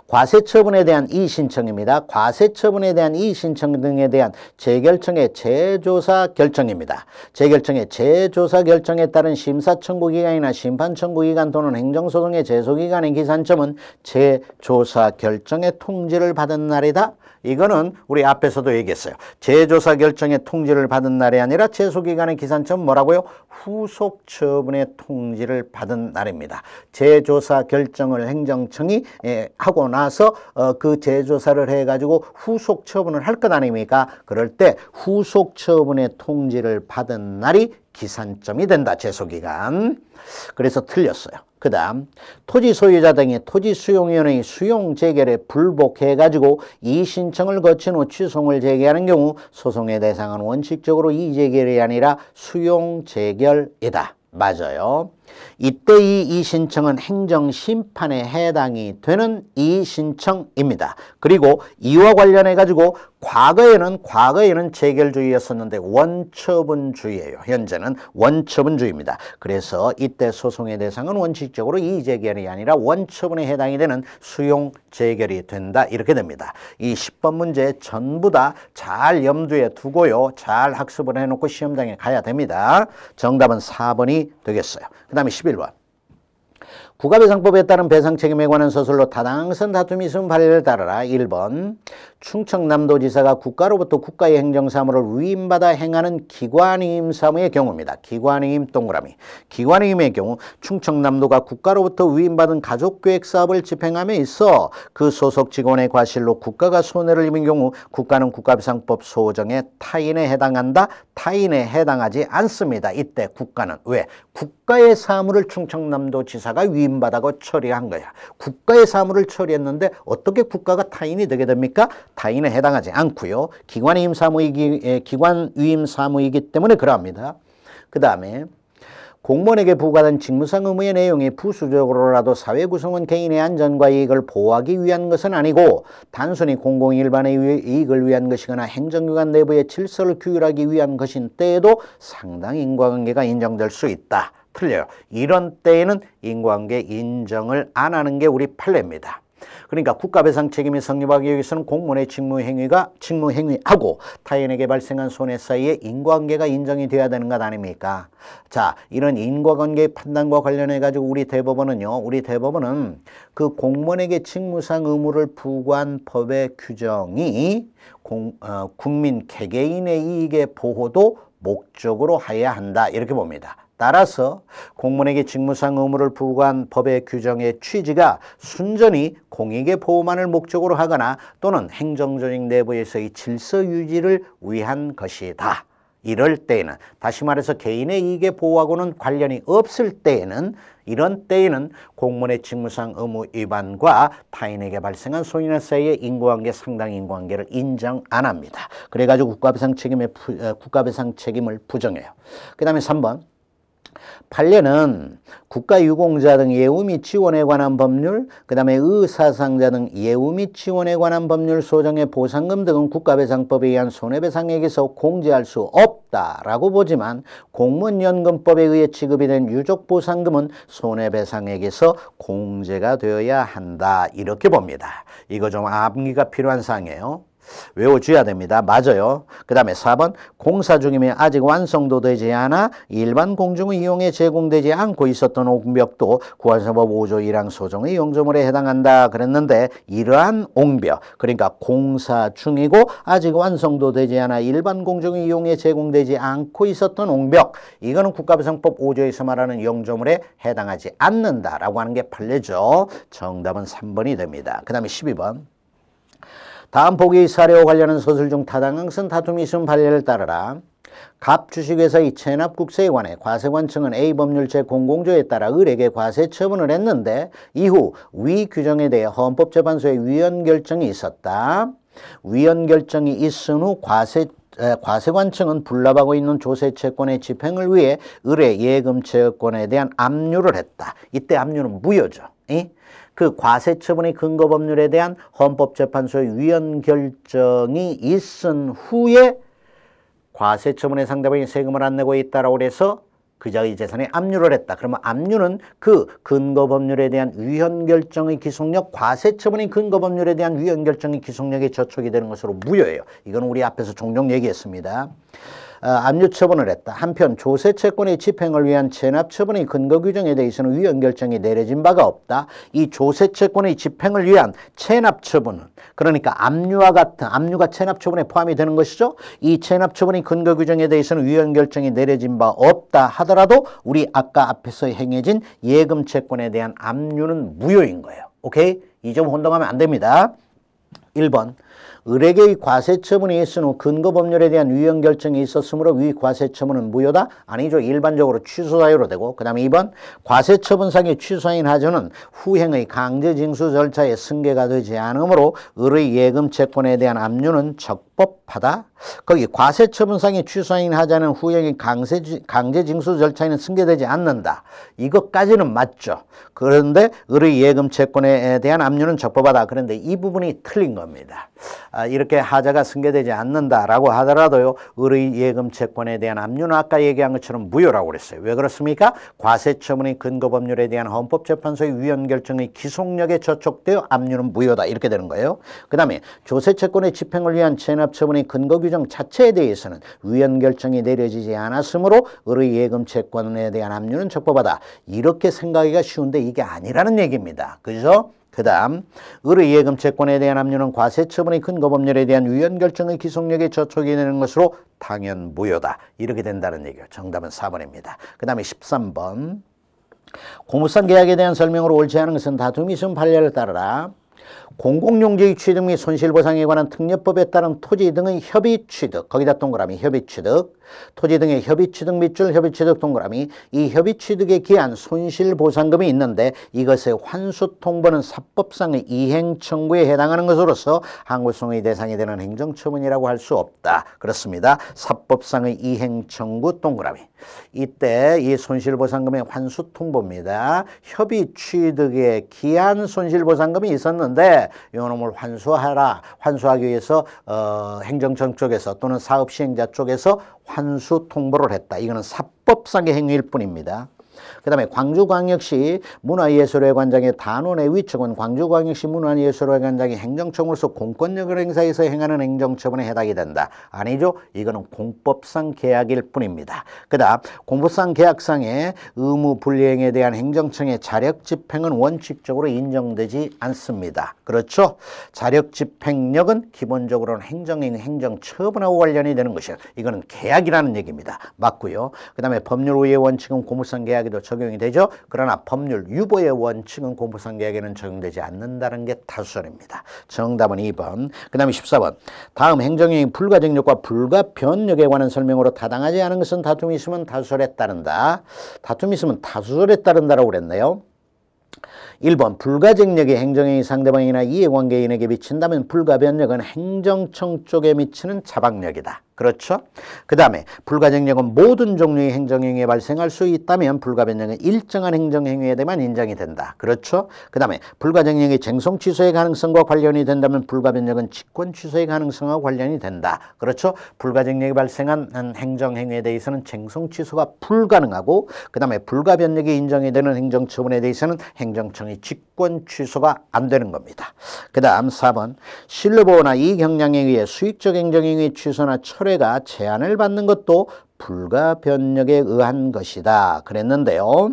과세처분에 대한 이의신청입니다. 과세처분에 대한 이의신청 등에 대한 재결청의 재조사 결정입니다. 재결청의 재조사 결정에 따른 심사청구기간이나 심판청구기간 또는 행정소송의 제소기간의 기산점은 재조사 결정의 통지를 받은 날이다. 이거는 우리 앞에서도 얘기했어요. 재조사 결정의 통지를 받은 날이 아니라 제소기간의 기산점은 뭐라고요? 후속 처분의 통지를 받은 날입니다. 재조사 결정을 행정청이 하고 나서 그 재조사를 해가지고 후속 처분을 할 것 아닙니까? 그럴 때 후속 처분의 통지를 받은 날이 기산점이 된다. 제소기간. 그래서 틀렸어요. 그 다음 토지 소유자 등이 토지수용위원회의 수용 재결에 불복해가지고 이의신청을 거친 후 취소를 제기하는 경우 소송의 대상은 원칙적으로 이의재결이 아니라 수용 재결이다. 맞아요. 이때 이 이의신청은 행정심판에 해당이 되는 이의신청입니다. 그리고 이와 관련해 가지고 과거에는 재결주의였었는데 원처분주의예요. 현재는 원처분주의입니다. 그래서 이때 소송의 대상은 원칙적으로 이의재결이 아니라 원처분에 해당이 되는 수용 재결이 된다. 이렇게 됩니다. 이 10번 문제 전부 다 잘 염두에 두고요. 잘 학습을 해놓고 시험장에 가야 됩니다. 정답은 4번이 되겠어요. 그 다음에 11번. 국가배상법에 따른 배상책임에 관한 서술로 타당성 다툼이 있으면 판례를 따르라. 1번. 충청남도지사가 국가로부터 국가의 행정사무를 위임받아 행하는 기관위임 사무의 경우입니다. 기관위임 동그라미. 기관위임의 경우 충청남도가 국가로부터 위임받은 가족계획사업을 집행함에 있어 그 소속 직원의 과실로 국가가 손해를 입은 경우 국가는 국가배상법 소정의 타인에 해당한다. 타인에 해당하지 않습니다. 이때 국가는 왜? 국가의 사무를 충청남도지사가 위임받아고 처리한 거야. 국가의 사무를 처리했는데 어떻게 국가가 타인이 되게 됩니까? 타인에 해당하지 않고요. 기관위임 사무이기 때문에 그러합니다. 그 다음에 공무원에게 부과된 직무상 의무의 내용이 부수적으로라도 사회 구성원 개인의 안전과 이익을 보호하기 위한 것은 아니고 단순히 공공 일반의 이익을 위한 것이거나 행정기관 내부의 질서를 규율하기 위한 것인 때에도 상당히 인과관계가 인정될 수 있다. 틀려요. 이런 때에는 인과관계 인정을 안 하는 게 우리 판례입니다. 그러니까 국가배상 책임이 성립하기 위해서는 공무원의 직무행위하고 타인에게 발생한 손해 사이에 인과관계가 인정이 돼야 되는 것 아닙니까? 자, 이런 인과관계 판단과 관련해 가지고 우리 대법원은 그 공무원에게 직무상 의무를 부과한 법의 규정이 국민 개개인의 이익의 보호도 목적으로 하여야 한다. 이렇게 봅니다. 따라서 공무원에게 직무상 의무를 부과한 법의 규정의 취지가 순전히 공익의 보호만을 목적으로 하거나 또는 행정조직 내부에서의 질서 유지를 위한 것이다. 이럴 때에는, 다시 말해서 개인의 이익의 보호하고는 관련이 없을 때에는, 이런 때에는 공무원의 직무상 의무 위반과 타인에게 발생한 손해나 사이의 인과관계, 상당 인과관계를 인정 안 합니다. 그래가지고 국가배상 책임을 부정해요. 그 다음에 3번. 판례는 국가유공자 등 예우 및 지원에 관한 법률, 그 다음에 의사상자 등 예우 및 지원에 관한 법률 소정의 보상금 등은 국가배상법에 의한 손해배상액에서 공제할 수 없다라고 보지만 공무원연금법에 의해 지급이 된 유족보상금은 손해배상액에서 공제가 되어야 한다. 이렇게 봅니다. 이거 좀 암기가 필요한 사항이에요. 외워줘야 됩니다. 맞아요. 그 다음에 4번 공사 중이며 아직 완성도 되지 않아 일반 공중의 이용에 제공되지 않고 있었던 옹벽도 구한사법 5조 1항 소정의 용조물에 해당한다 그랬는데 이러한 옹벽 그러니까 공사 중이고 아직 완성도 되지 않아 일반 공중의 이용에 제공되지 않고 있었던 옹벽 이거는 국가배상법 5조에서 말하는 용조물에 해당하지 않는다라고 하는 게 판례죠. 정답은 3번이 됩니다. 그 다음에 12번 다음 보기의 사례와 관련한 소설 중 타당한 것은 다툼이 있음 판례를 따르라. 갑 주식회사의 체납국세에 관해 과세관청은 A 법률 제0공조에 따라 을에게 과세 처분을 했는데 이후 위 규정에 대해 헌법재판소의 위헌 결정이 있었다. 위헌 결정이 있은 후 과세관청은 불납하고 있는 조세채권의 집행을 위해 을의 예금채권에 대한 압류를 했다. 이때 압류는 무효죠. 그 과세처분의 근거법률에 대한 헌법재판소의 위헌 결정이 있은 후에 과세처분의 상대방이 세금을 안 내고 있다라고 해서 그자의 재산에 압류를 했다. 그러면 압류는 그 근거법률에 대한 위헌 결정의 기속력, 과세처분의 근거법률에 대한 위헌 결정의 기속력에 저촉이 되는 것으로 무효예요. 이건 우리 앞에서 종종 얘기했습니다. 압류 처분을 했다. 한편 조세채권의 집행을 위한 체납처분의 근거 규정에 대해서는 위헌 결정이 내려진 바가 없다. 이 조세채권의 집행을 위한 체납처분은 그러니까 압류와 같은 압류가 체납처분에 포함이 되는 것이죠. 이 체납처분의 근거 규정에 대해서는 위헌 결정이 내려진 바 없다 하더라도 우리 아까 앞에서 행해진 예금채권에 대한 압류는 무효인 거예요. 오케이? 이 점 혼동하면 안 됩니다. 1번 을에게의 과세처분이 있은 후 근거법률에 대한 위헌 결정이 있었으므로 위 과세처분은 무효다? 아니죠. 일반적으로 취소 사유로 되고 그 다음에 2번 과세처분상의 취소인 하자는 후행의 강제징수 절차에 승계가 되지 않으므로 을의 예금채권에 대한 압류는 적법하다? 거기 과세처분상의 취소인 하자는 후행의 강제징수 절차에는 승계되지 않는다. 이것까지는 맞죠. 그런데 을의 예금채권에 대한 압류는 적법하다. 그런데 이 부분이 틀린 겁니다. 이렇게 하자가 승계되지 않는다라고 하더라도요. 을의 예금채권에 대한 압류는 아까 얘기한 것처럼 무효라고 그랬어요. 왜 그렇습니까? 과세처분의 근거법률에 대한 헌법재판소의 위헌 결정의 기속력에 저촉되어 압류는 무효다. 이렇게 되는 거예요. 그 다음에 조세채권의 집행을 위한 체납처분의 근거 규정 자체에 대해서는 위헌 결정이 내려지지 않았으므로 을의 예금채권에 대한 압류는 적법하다. 이렇게 생각하기가 쉬운데 이게 아니라는 얘기입니다. 그죠? 그 다음 을의 예금채권에 대한 압류는 과세처분의 근거법률에 대한 위헌 결정의 기속력에 저촉이 되는 것으로 당연 무효다. 이렇게 된다는 얘기예요. 정답은 4번입니다. 그 다음에 13번 공무상 계약에 대한 설명으로 옳지 않은 것은 다툼이 있음 판례를 따르라. 공공용지의 취득 및 손실보상에 관한 특례법에 따른 토지 등의 협의취득 거기다 동그라미 협의취득 토지 등의 협의취득 밑줄 협의취득 동그라미 이 협의취득에 기한 손실보상금이 있는데 이것의 환수통보는 사법상의 이행청구에 해당하는 것으로서 항고송의 대상이 되는 행정처분이라고 할 수 없다. 그렇습니다. 사법상의 이행청구 동그라미 이때 이 손실보상금의 환수통보입니다. 협의취득에 기한 손실보상금이 있었는데 이놈을 환수하라. 환수하기 위해서 행정청 쪽에서 또는 사업시행자 쪽에서 환수 통보를 했다. 이거는 사법상의 행위일 뿐입니다. 그 다음에 광주광역시 문화예술회관장의 단원의 위촉은 광주광역시 문화예술회관장이 행정처분으로서 공권력을 행사해서 행하는 행정처분에 해당이 된다. 아니죠. 이거는 공법상 계약일 뿐입니다. 그 다음 공법상 계약상의 의무 불이행에 대한 행정청의 자력집행은 원칙적으로 인정되지 않습니다. 그렇죠. 자력집행력은 기본적으로는 행정행, 행정처분하고 관련이 되는 것이에요. 이거는 계약이라는 얘기입니다. 맞고요. 그 다음에 법률 우위의 원칙은 공무상 계약에도 적용이 되죠. 그러나 법률 유보의 원칙은 공무상 계약에는 적용되지 않는다는 게 다수설입니다. 정답은 2번. 그 다음에 14번. 다음 행정행위 불가증력과 불가변력에 관한 설명으로 타당하지 않은 것은 다툼이 있으면 다수설에 따른다. 다툼이 있으면 다수설에 따른다라고 그랬네요. 1번 불가증력이 행정행위 상대방이나 이해관계인에게 미친다면 불가변력은 행정청 쪽에 미치는 자박력이다. 그렇죠? 그 다음에 불가정력은 모든 종류의 행정행위에 발생할 수 있다면 불가변력은 일정한 행정행위에 대만 인정이 된다. 그렇죠? 그 다음에 불가정력이 쟁송 취소의 가능성과 관련이 된다면 불가변력은 직권 취소의 가능성과 관련이 된다. 그렇죠? 불가정력이 발생한 행정행위에 대해서는 쟁송 취소가 불가능하고 그 다음에 불가변력이 인정이 되는 행정처분에 대해서는 행정청의 직권 취소가 안 되는 겁니다. 그 다음 4번 신뢰보호나 이익형량에 의해 수익적 행정행위 취소나 철회가 제한을 받는 것도 불가변력에 의한 것이다. 그랬는데요.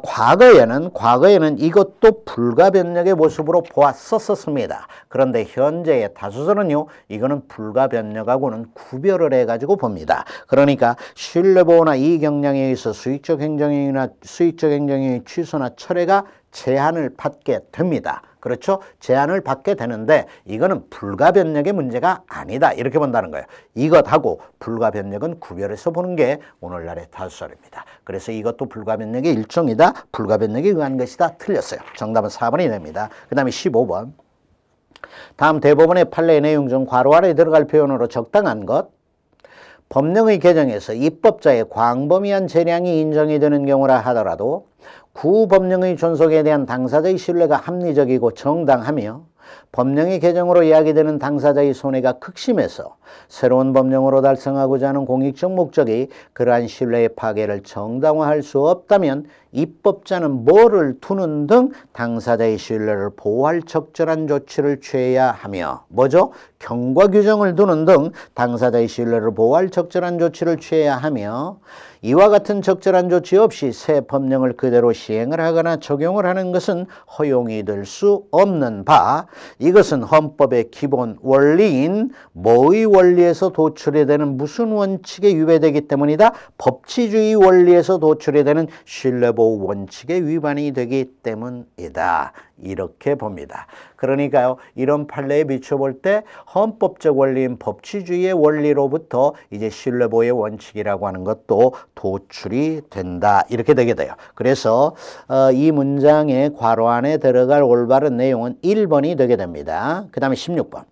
과거에는 이것도 불가변력의 모습으로 보았었습니다. 그런데 현재의 다수서는요, 이거는 불가변력하고는 구별을 해가지고 봅니다. 그러니까 신뢰보호나 이익형량에 의해서 수익적 행정행위 취소나 철회가 제한을 받게 됩니다. 그렇죠? 제한을 받게 되는데 이거는 불가변력의 문제가 아니다. 이렇게 본다는 거예요. 이것하고 불가변력은 구별해서 보는 게 오늘날의 다수설입니다. 그래서 이것도 불가변력의 일종이다. 불가변력에 의한 것이다. 틀렸어요. 정답은 4번이 됩니다. 그 다음에 15번. 다음 대법원의 판례 내용 중 괄호 아래 들어갈 표현으로 적당한 것. 법령의 개정에서 입법자의 광범위한 재량이 인정이 되는 경우라 하더라도 구법령의 존속에 대한 당사자의 신뢰가 합리적이고 정당하며 법령의 개정으로 이야기되는 당사자의 손해가 극심해서 새로운 법령으로 달성하고자 하는 공익적 목적이 그러한 신뢰의 파괴를 정당화할 수 없다면 입법자는 뭐를 두는 등 당사자의 신뢰를 보호할 적절한 조치를 취해야 하며 뭐죠? 경과 규정을 두는 등 당사자의 신뢰를 보호할 적절한 조치를 취해야 하며 이와 같은 적절한 조치 없이 새 법령을 그대로 시행을 하거나 적용을 하는 것은 허용이 될 수 없는 바 이것은 헌법의 기본 원리인 뭐의 원리에서 도출이 되는 무슨 원칙에 위배되기 때문이다. 법치주의 원리에서 도출이 되는 신뢰보호 원칙에 위반이 되기 때문이다. 이렇게 봅니다. 그러니까요, 이런 판례에 비춰볼 때 헌법적 원리인 법치주의의 원리로부터 이제 신뢰보호의 원칙이라고 하는 것도 도출이 된다. 이렇게 되게 돼요. 그래서 이 문장의 괄호 안에 들어갈 올바른 내용은 1번이 되게 됩니다. 그 다음에 16번.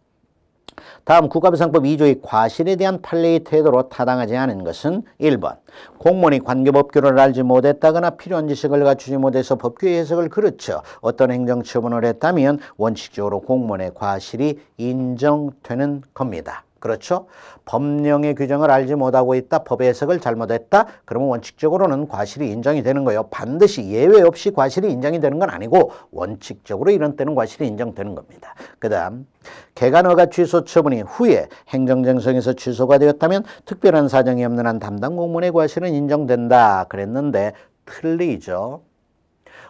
다음 국가배상법 2조의 과실에 대한 판례의 태도로 타당하지 않은 것은 1번. 공무원이 관계법규를 알지 못했다거나 필요한 지식을 갖추지 못해서 법규의 해석을 그르쳐 어떤 행정처분을 했다면 원칙적으로 공무원의 과실이 인정되는 겁니다. 그렇죠? 법령의 규정을 알지 못하고 있다, 법의 해석을 잘못했다, 그러면 원칙적으로는 과실이 인정이 되는 거예요. 반드시 예외 없이 과실이 인정이 되는 건 아니고 원칙적으로 이런 때는 과실이 인정되는 겁니다. 그 다음 개간허가 취소 처분이 후에 행정쟁성에서 취소가 되었다면 특별한 사정이 없는 한 담당 공무원의 과실은 인정된다 그랬는데 틀리죠.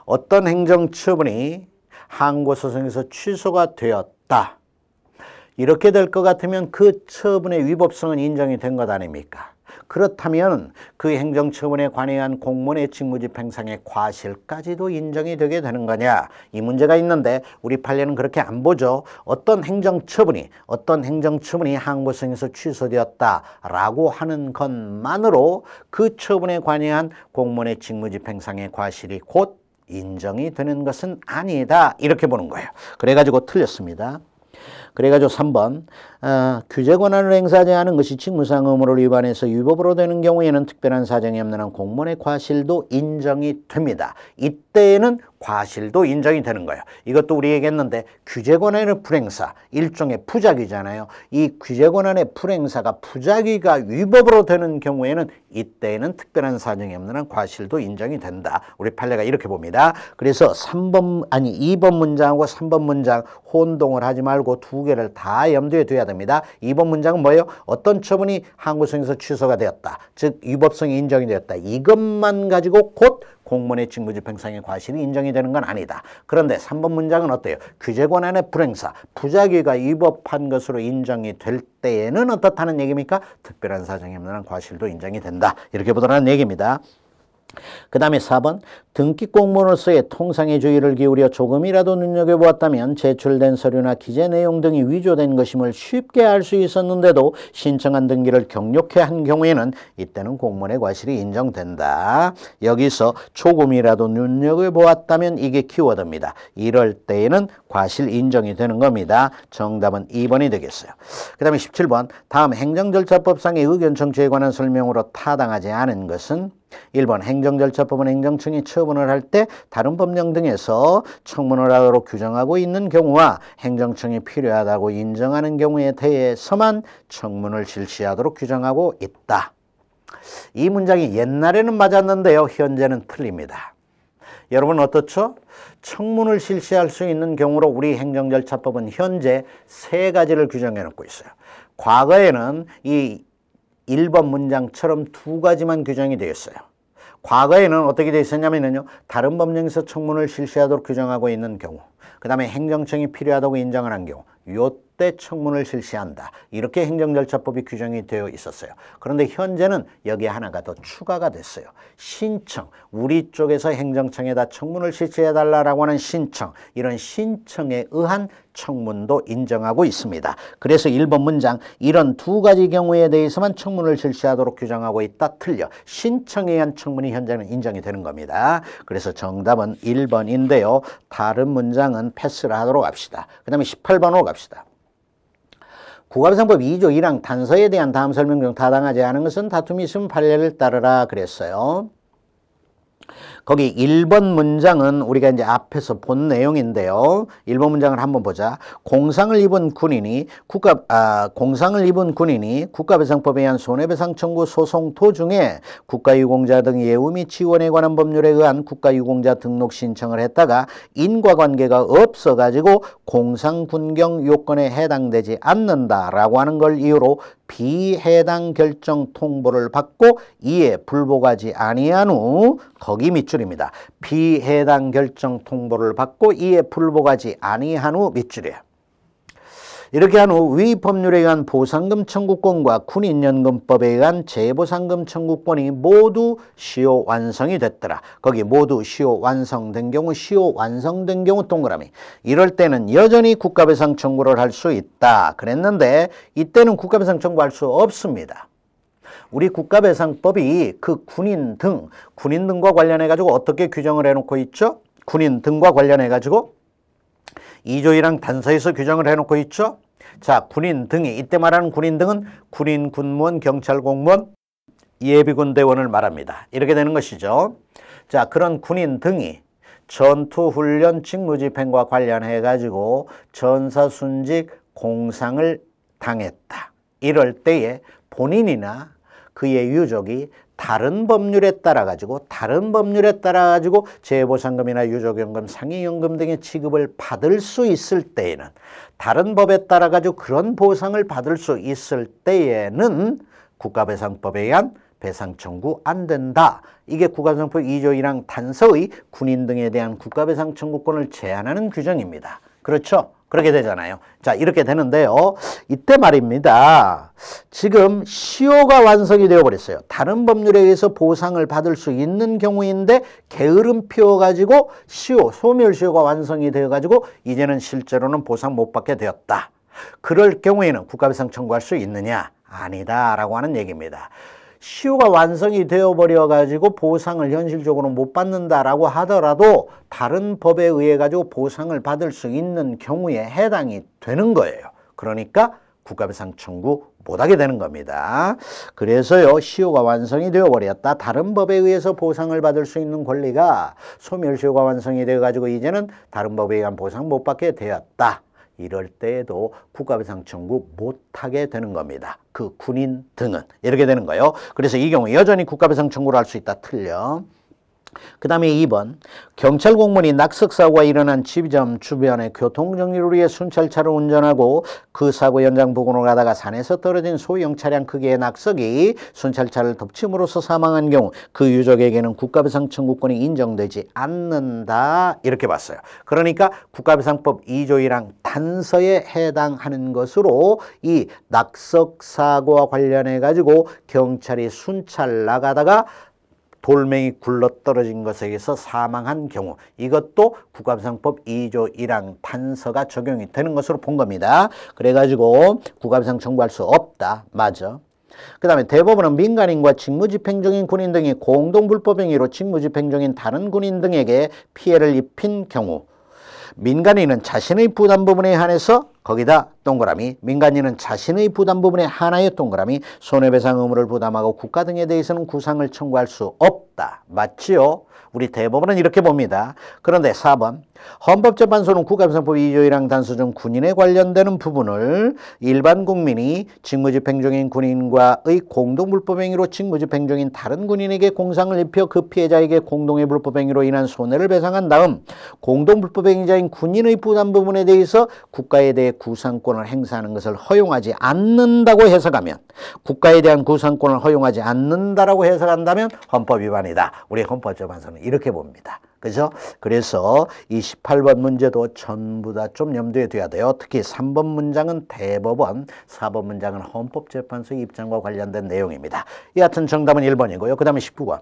어떤 행정처분이 항고소송에서 취소가 되었다. 이렇게 될 것 같으면 그 처분의 위법성은 인정이 된 것 아닙니까? 그렇다면 그 행정처분에 관여한 공무원의 직무집행상의 과실까지도 인정이 되게 되는 거냐? 이 문제가 있는데 우리 판례는 그렇게 안 보죠. 어떤 행정처분이 항고소송에서 취소되었다라고 하는 것만으로 그 처분에 관여한 공무원의 직무집행상의 과실이 곧 인정이 되는 것은 아니다. 이렇게 보는 거예요. 그래가지고 틀렸습니다. 그래가지고 3번 규제 권한을 행사하지 않은 것이 직무상 의무를 위반해서 위법으로 되는 경우에는 특별한 사정이 없는 한 공무원의 과실도 인정이 됩니다. 이때에는 과실도 인정이 되는 거예요. 이것도 우리 얘기했는데 규제 권한의 불행사, 일종의 부작위잖아요. 이 규제 권한의 불행사가 부작위가 위법으로 되는 경우에는 이때에는 특별한 사정이 없는 한 과실도 인정이 된다. 우리 판례가 이렇게 봅니다. 그래서 2번 문장하고 3번 문장 혼동을 하지 말고 두 개를 다 염두에 둬야 됩니다. 2번 문장은 뭐예요? 어떤 처분이 항고소송에서 취소가 되었다. 즉 위법성이 인정이 되었다. 이것만 가지고 곧 공무원의 직무집행상의 과실이 인정이 되는 건 아니다. 그런데 3번 문장은 어때요? 규제 권한의 불행사, 부작위가 위법한 것으로 인정이 될 때에는 어떻다는 얘기입니까? 특별한 사정이 없는 한 과실도 인정이 된다. 이렇게 보더라는 얘기입니다. 그 다음에 4번 등기 공무원으로서의 통상의 주의를 기울여 조금이라도 눈여겨보았다면 제출된 서류나 기재 내용 등이 위조된 것임을 쉽게 알 수 있었는데도 신청한 등기를 경력해 한 경우에는 이때는 공무원의 과실이 인정된다. 여기서 조금이라도 눈여겨보았다면 이게 키워드입니다. 이럴 때에는 과실 인정이 되는 겁니다. 정답은 2번이 되겠어요. 그 다음에 17번 다음 행정절차법상의 의견 청취에 관한 설명으로 타당하지 않은 것은 1번 행정절차법은 행정청이 처분을 할 때 다른 법령 등에서 청문을 하도록 규정하고 있는 경우와 행정청이 필요하다고 인정하는 경우에 대해서만 청문을 실시하도록 규정하고 있다. 이 문장이 옛날에는 맞았는데요. 현재는 틀립니다. 여러분 어떻죠? 청문을 실시할 수 있는 경우로 우리 행정절차법은 현재 3가지를 규정해 놓고 있어요. 과거에는 이 1번 문장처럼 2가지만 규정이 되어 있어요. 과거에는 어떻게 되어 있었냐면요. 다른 법령에서 청문을 실시하도록 규정하고 있는 경우, 그 다음에 행정청이 필요하다고 인정하는 경우, 요때 청문을 실시한다. 이렇게 행정절차법이 규정이 되어 있었어요. 그런데 현재는 여기에 하나가 더 추가가 됐어요. 신청, 우리 쪽에서 행정청에다 청문을 실시해달라고 하는 신청, 이런 신청에 의한 청문도 인정하고 있습니다. 그래서 1번 문장, 이런 2가지 경우에 대해서만 청문을 실시하도록 규정하고 있다. 틀려. 신청에 의한 청문이 현재는 인정이 되는 겁니다. 그래서 정답은 1번인데요. 다른 문장은 패스를 하도록 합시다. 그 다음에 18번으로 갑시다. 국가배상법 2조 1항 단서에 대한 다음 설명 중 타당하지 않은 것은 다툼이 있으면 판례를 따르라 그랬어요. 거기 1번 문장은 우리가 이제 앞에서 본 내용인데요. 1번 문장을 한번 보자. 공상을 입은 군인이 국가배상법에 의한 손해배상 청구 소송 도중에 국가유공자 등 예우 및 지원에 관한 법률에 의한 국가유공자 등록 신청을 했다가 인과관계가 없어가지고 공상분경 요건에 해당되지 않는다라고 하는 걸 이유로 비해당 결정 통보를 받고 이에 불복하지 아니한 후, 거기 밑줄입니다. 비해당 결정 통보를 받고 이에 불복하지 아니한 후 밑줄이에요. 이렇게 한 후 위 법률에 의한 보상금 청구권과 군인연금법에 의한 재보상금 청구권이 모두 시효 완성이 됐더라. 거기 모두 시효 완성된 경우, 시효 완성된 경우 동그라미. 이럴 때는 여전히 국가배상 청구를 할 수 있다 그랬는데 이때는 국가배상 청구할 수 없습니다. 우리 국가배상법이 그 군인 등과 관련해 가지고 어떻게 규정을 해놓고 있죠? 군인 등과 관련해 가지고 2조 1항 단서에서 규정을 해놓고 있죠. 자, 군인 등이, 이때 말하는 군인 등은 군인, 군무원, 경찰 공무원, 예비군 대원을 말합니다. 이렇게 되는 것이죠. 자, 그런 군인 등이 전투훈련 직무집행과 관련해 가지고 전사순직 공상을 당했다. 이럴 때에 본인이나 그의 유족이 다른 법률에 따라 가지고 재보상금이나 유족연금, 상해연금 등의 지급을 받을 수 있을 때에는, 다른 법에 따라 가지고 그런 보상을 받을 수 있을 때에는 국가배상법에 의한 배상 청구 안 된다. 이게 국가배상법 2조 1항 단서의 군인 등에 대한 국가배상 청구권을 제한하는 규정입니다. 그렇죠? 그렇게 되잖아요. 자, 이렇게 되는데요. 이때 말입니다. 지금 시효가 완성이 되어버렸어요. 다른 법률에 의해서 보상을 받을 수 있는 경우인데 게으름 피워가지고 소멸시효가 완성이 되어가지고 이제는 실제로는 보상 못 받게 되었다. 그럴 경우에는 국가배상 청구할 수 있느냐? 아니다라고 하는 얘기입니다. 시효가 완성이 되어버려가지고 보상을 현실적으로 못 받는다라고 하더라도 다른 법에 의해 가지고 보상을 받을 수 있는 경우에 해당이 되는 거예요. 그러니까 국가배상 청구 못하게 되는 겁니다. 그래서요, 시효가 완성이 되어버렸다. 다른 법에 의해서 보상을 받을 수 있는 권리가 소멸시효가 완성이 되어가지고 이제는 다른 법에 의한 보상 못 받게 되었다. 이럴 때에도 국가배상 청구 못하게 되는 겁니다. 그 군인 등은 이렇게 되는 거예요. 그래서 이 경우 여전히 국가배상 청구를 할 수 있다. 틀려. 그 다음에 2번 경찰 공무원이 낙석사고가 일어난 지점 주변의 교통정리를 위해 순찰차를 운전하고 그 사고 현장 부근으로 가다가 산에서 떨어진 소형 차량 크기의 낙석이 순찰차를 덮침으로써 사망한 경우 그 유족에게는 국가배상 청구권이 인정되지 않는다. 이렇게 봤어요. 그러니까 국가배상법 2조 1항 단서에 해당하는 것으로 이 낙석사고와 관련해 가지고 경찰이 순찰 나가다가 돌멩이 굴러떨어진 것에 의해서 사망한 경우 이것도 국가배상법 2조 1항 단서가 적용이 되는 것으로 본 겁니다. 그래가지고 국가배상 청구할 수 없다. 맞아. 그 다음에 대법원은 민간인과 직무집행중인 군인 등이 공동불법행위로 직무집행중인 다른 군인 등에게 피해를 입힌 경우 민간인은 자신의 부담 부분에 한해서 거기다 동그라미 민간인은 자신의 부담 부분에 한하여 동그라미 손해배상 의무를 부담하고 국가 등에 대해서는 구상을 청구할 수 없다. 맞지요? 우리 대법원은 이렇게 봅니다. 그런데 4번 헌법재판소는 국가배상법 2조 1항 단서 중 군인에 관련되는 부분을 일반 국민이 직무집행 중인 군인과의 공동불법행위로 직무집행 중인 다른 군인에게 공상을 입혀 그 피해자에게 공동의 불법행위로 인한 손해를 배상한 다음 공동불법행위자인 군인의 부담 부분에 대해서 국가에 대해 구상권을 행사하는 것을 허용하지 않는다고 해석하면 국가에 대한 구상권을 허용하지 않는다라고 해석한다면 헌법 위반이다. 우리 헌법재판소는 이렇게 봅니다. 그죠? 그래서 이 18번 문제도 전부 다 좀 염두에 둬야 돼요. 특히 3번 문장은 대법원, 4번 문장은 헌법재판소의 입장과 관련된 내용입니다. 여하튼 정답은 1번이고요. 그 다음에 19번.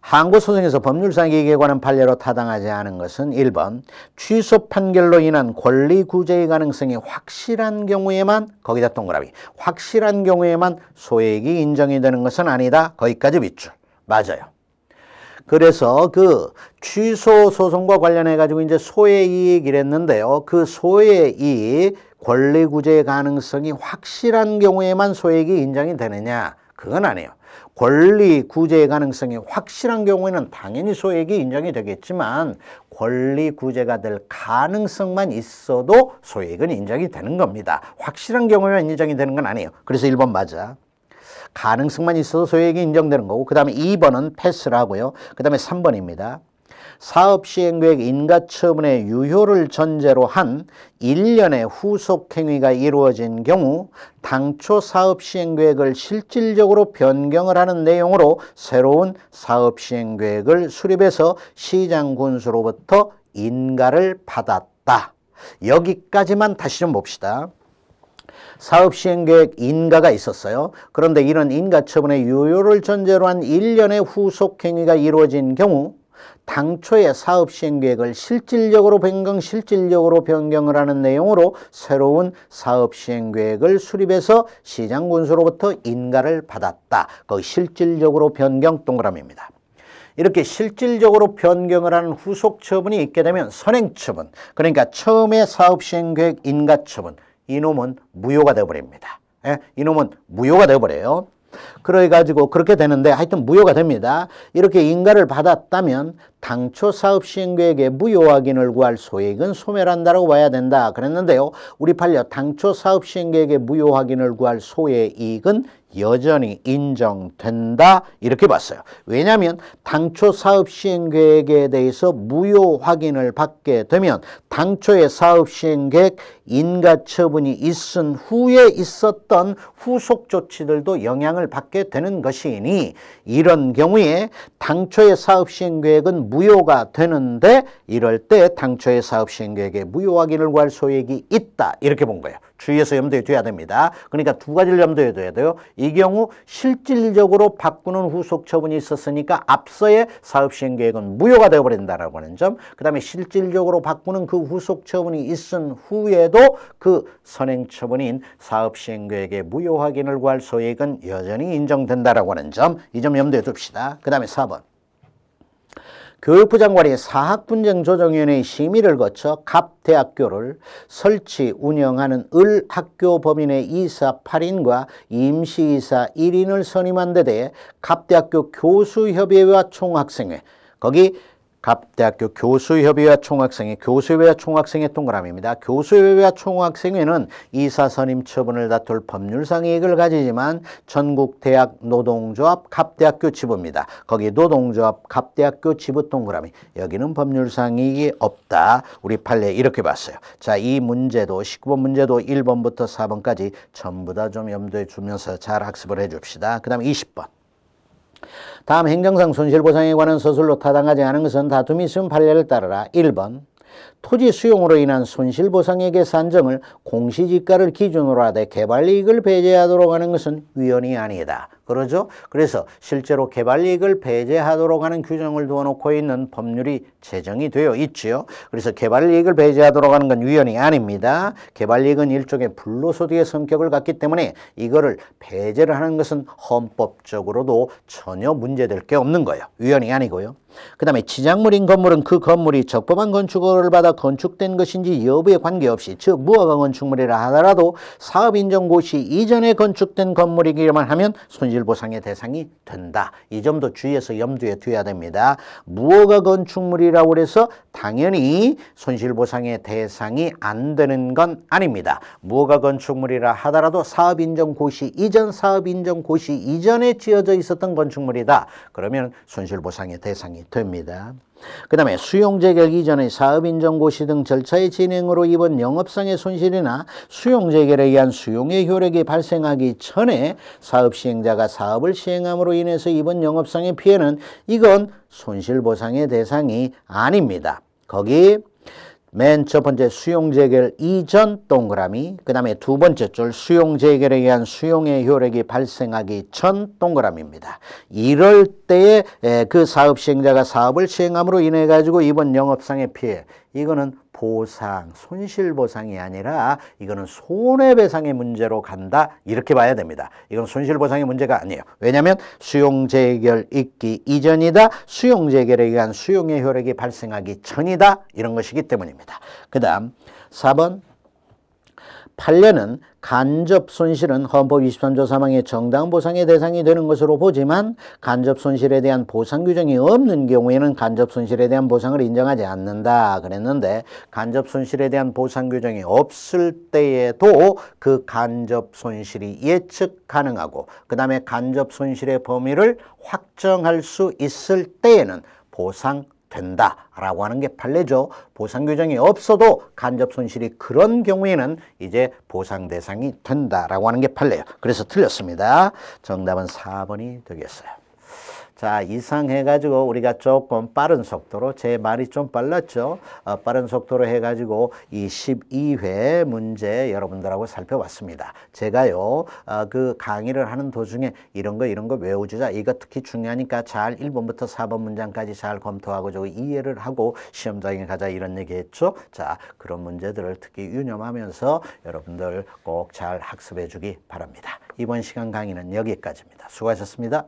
항고소송에서 법률상 이익에 관한 판례로 타당하지 않은 것은 1번 취소 판결로 인한 권리 구제의 가능성이 확실한 경우에만 거기다 동그라미 확실한 경우에만 소액이 인정이 되는 것은 아니다. 거기까지 밑줄. 맞아요. 그래서 그 취소 소송과 관련해 가지고 이제 소액이익이랬는데요. 그 소액이익 권리 구제 가능성이 확실한 경우에만 소액이 인정이 되느냐? 그건 아니에요. 권리 구제 가능성이 확실한 경우에는 당연히 소액이 인정이 되겠지만 권리 구제가 될 가능성만 있어도 소액은 인정이 되는 겁니다. 확실한 경우에만 인정이 되는 건 아니에요. 그래서 1번 맞아. 가능성만 있어도 소액이 인정되는 거고 그 다음에 2번은 패스를 하고요. 그 다음에 3번입니다. 사업시행계획 인가처분의 유효를 전제로 한 1년의 후속행위가 이루어진 경우 당초 사업시행계획을 실질적으로 변경을 하는 내용으로 새로운 사업시행계획을 수립해서 시장군수로부터 인가를 받았다. 여기까지만 다시 좀 봅시다. 사업시행계획 인가가 있었어요. 그런데 이런 인가처분의 유효를 전제로 한 1년의 후속행위가 이루어진 경우 당초의 사업시행계획을 실질적으로 변경을 하는 내용으로 새로운 사업시행계획을 수립해서 시장군수로부터 인가를 받았다. 거기 실질적으로 변경 동그라미입니다. 이렇게 실질적으로 변경을 하는 후속처분이 있게 되면 선행처분, 그러니까 처음에 사업시행계획 인가처분, 이놈은 무효가 되어버립니다. 예? 이놈은 무효가 되어버려요. 그래가지고 그렇게 되는데 하여튼 무효가 됩니다. 이렇게 인가를 받았다면 당초 사업시행계획에 무효 확인을 구할 소액은 소멸한다라고 봐야 된다 그랬는데요. 우리 판례 당초 사업시행계획에 무효 확인을 구할 소액이익은 여전히 인정된다 이렇게 봤어요. 왜냐하면 당초 사업시행계획에 대해서 무효 확인을 받게 되면 당초의 사업시행계획 인가처분이 있은 후에 있었던 후속 조치들도 영향을 받게 되는 것이니 이런 경우에 당초의 사업시행계획은 무효가 되는데 이럴 때 당초의 사업시행계획에 무효 확인을 구할 소액이 있다 이렇게 본 거예요. 주의해서 염두에 둬야 됩니다. 그러니까 두 가지를 염두에 둬야 돼요. 이 경우 실질적으로 바꾸는 후속 처분이 있었으니까 앞서의 사업시행계획은 무효가 되어버린다라고 하는 점, 그 다음에 실질적으로 바꾸는 그 후속 처분이 있은 후에도 그 선행처분인 사업시행계획의 무효 확인을 구할 소액은 여전히 인정된다라고 하는 점, 이 점 염두에 둡시다. 그 다음에 4번. 교육부 장관이 사학분쟁조정위원회의 심의를 거쳐 갑 대학교를 설치, 운영하는 을 학교 법인의 이사 8인과 임시이사 1인을 선임한 데 대해 갑대학교 교수협의회와 총학생회, 거기 갑대학교 교수협의회와 총학생회 동그라미입니다. 교수협의회와 총학생회는 이사 선임 처분을 다툴 법률상 이익을 가지지만 전국대학 노동조합 갑대학교 지부입니다. 거기 노동조합 갑대학교 지부 동그라미. 여기는 법률상 이익이 없다. 우리 판례 이렇게 봤어요. 자, 이 문제도 19번 문제도 1번부터 4번까지 전부 다 좀 염두에 두면서 잘 학습을 해 줍시다. 그 다음에 20번. 다음 행정상 손실보상에 관한 서술로 타당하지 않은 것은 다툼이 있으면 판례를 따르라. 1번 토지 수용으로 인한 손실보상액의 산정을 공시지가를 기준으로 하되 개발이익을 배제하도록 하는 것은 위헌이 아니다. 그러죠? 그래서 실제로 개발이익을 배제하도록 하는 규정을 두어놓고 있는 법률이 제정이 되어 있지요. 그래서 개발이익을 배제하도록 하는 건 위헌이 아닙니다. 개발이익은 일종의 불로소득의 성격을 갖기 때문에 이거를 배제를 하는 것은 헌법적으로도 전혀 문제될 게 없는 거예요. 위헌이 아니고요. 그 다음에 지작물인 건물은 그 건물이 적법한 건축허가를 받아 건축된 것인지 여부에 관계없이, 즉 무허가 건축물이라 하더라도 사업인정고시 이전에 건축된 건물이기만 하면 손실보상의 대상이 된다. 이 점도 주의해서 염두에 두어야 됩니다. 무허가 건축물이라고 해서 당연히 손실보상의 대상이 안 되는 건 아닙니다. 무허가 건축물이라 하더라도 사업인정고시 이전, 사업인정고시 이전에 지어져 있었던 건축물이다. 그러면 손실보상의 대상이 됩니다. 그 다음에 수용재결 이전의 사업인정고시 등 절차의 진행으로 입은 영업상의 손실이나 수용재결에 의한 수용의 효력이 발생하기 전에 사업시행자가 사업을 시행함으로 인해서 입은 영업상의 피해는 이건 손실보상의 대상이 아닙니다. 거기 맨 첫 번째 수용재결 이전 동그라미, 그 다음에 두 번째 줄 수용재결에 의한 수용의 효력이 발생하기 전 동그라미입니다. 이럴 때에 그 사업 시행자가 사업을 시행함으로 인해 가지고 이번 영업상의 피해, 이거는 보상, 손실보상이 아니라 이거는 손해배상의 문제로 간다, 이렇게 봐야 됩니다. 이건 손실보상의 문제가 아니에요. 왜냐하면 수용재결 있기 이전이다, 수용재결에 의한 수용의 효력이 발생하기 전이다, 이런 것이기 때문입니다. 그 다음 4번, 판례는 간접 손실은 헌법 23조 3항의 정당한 보상의 대상이 되는 것으로 보지만 간접 손실에 대한 보상 규정이 없는 경우에는 간접 손실에 대한 보상을 인정하지 않는다 그랬는데, 간접 손실에 대한 보상 규정이 없을 때에도 그 간접 손실이 예측 가능하고 그 다음에 간접 손실의 범위를 확정할 수 있을 때에는 보상 된다라고 하는 게 판례죠. 보상 규정이 없어도 간접 손실이 그런 경우에는 이제 보상 대상이 된다라고 하는 게 판례예요. 그래서 틀렸습니다. 정답은 4번이 되겠어요. 자, 이상 해가지고 우리가 조금 빠른 속도로, 제 말이 좀 빨랐죠? 빠른 속도로 해가지고 이 12회 문제 여러분들하고 살펴봤습니다. 제가요, 그 강의를 하는 도중에 이런 거 외우자. 이거 특히 중요하니까 잘 1번부터 4번 문장까지 잘 검토하고 저 이해를 하고 시험장에 가자, 이런 얘기 했죠? 자, 그런 문제들을 특히 유념하면서 여러분들 꼭 잘 학습해 주기 바랍니다. 이번 시간 강의는 여기까지입니다. 수고하셨습니다.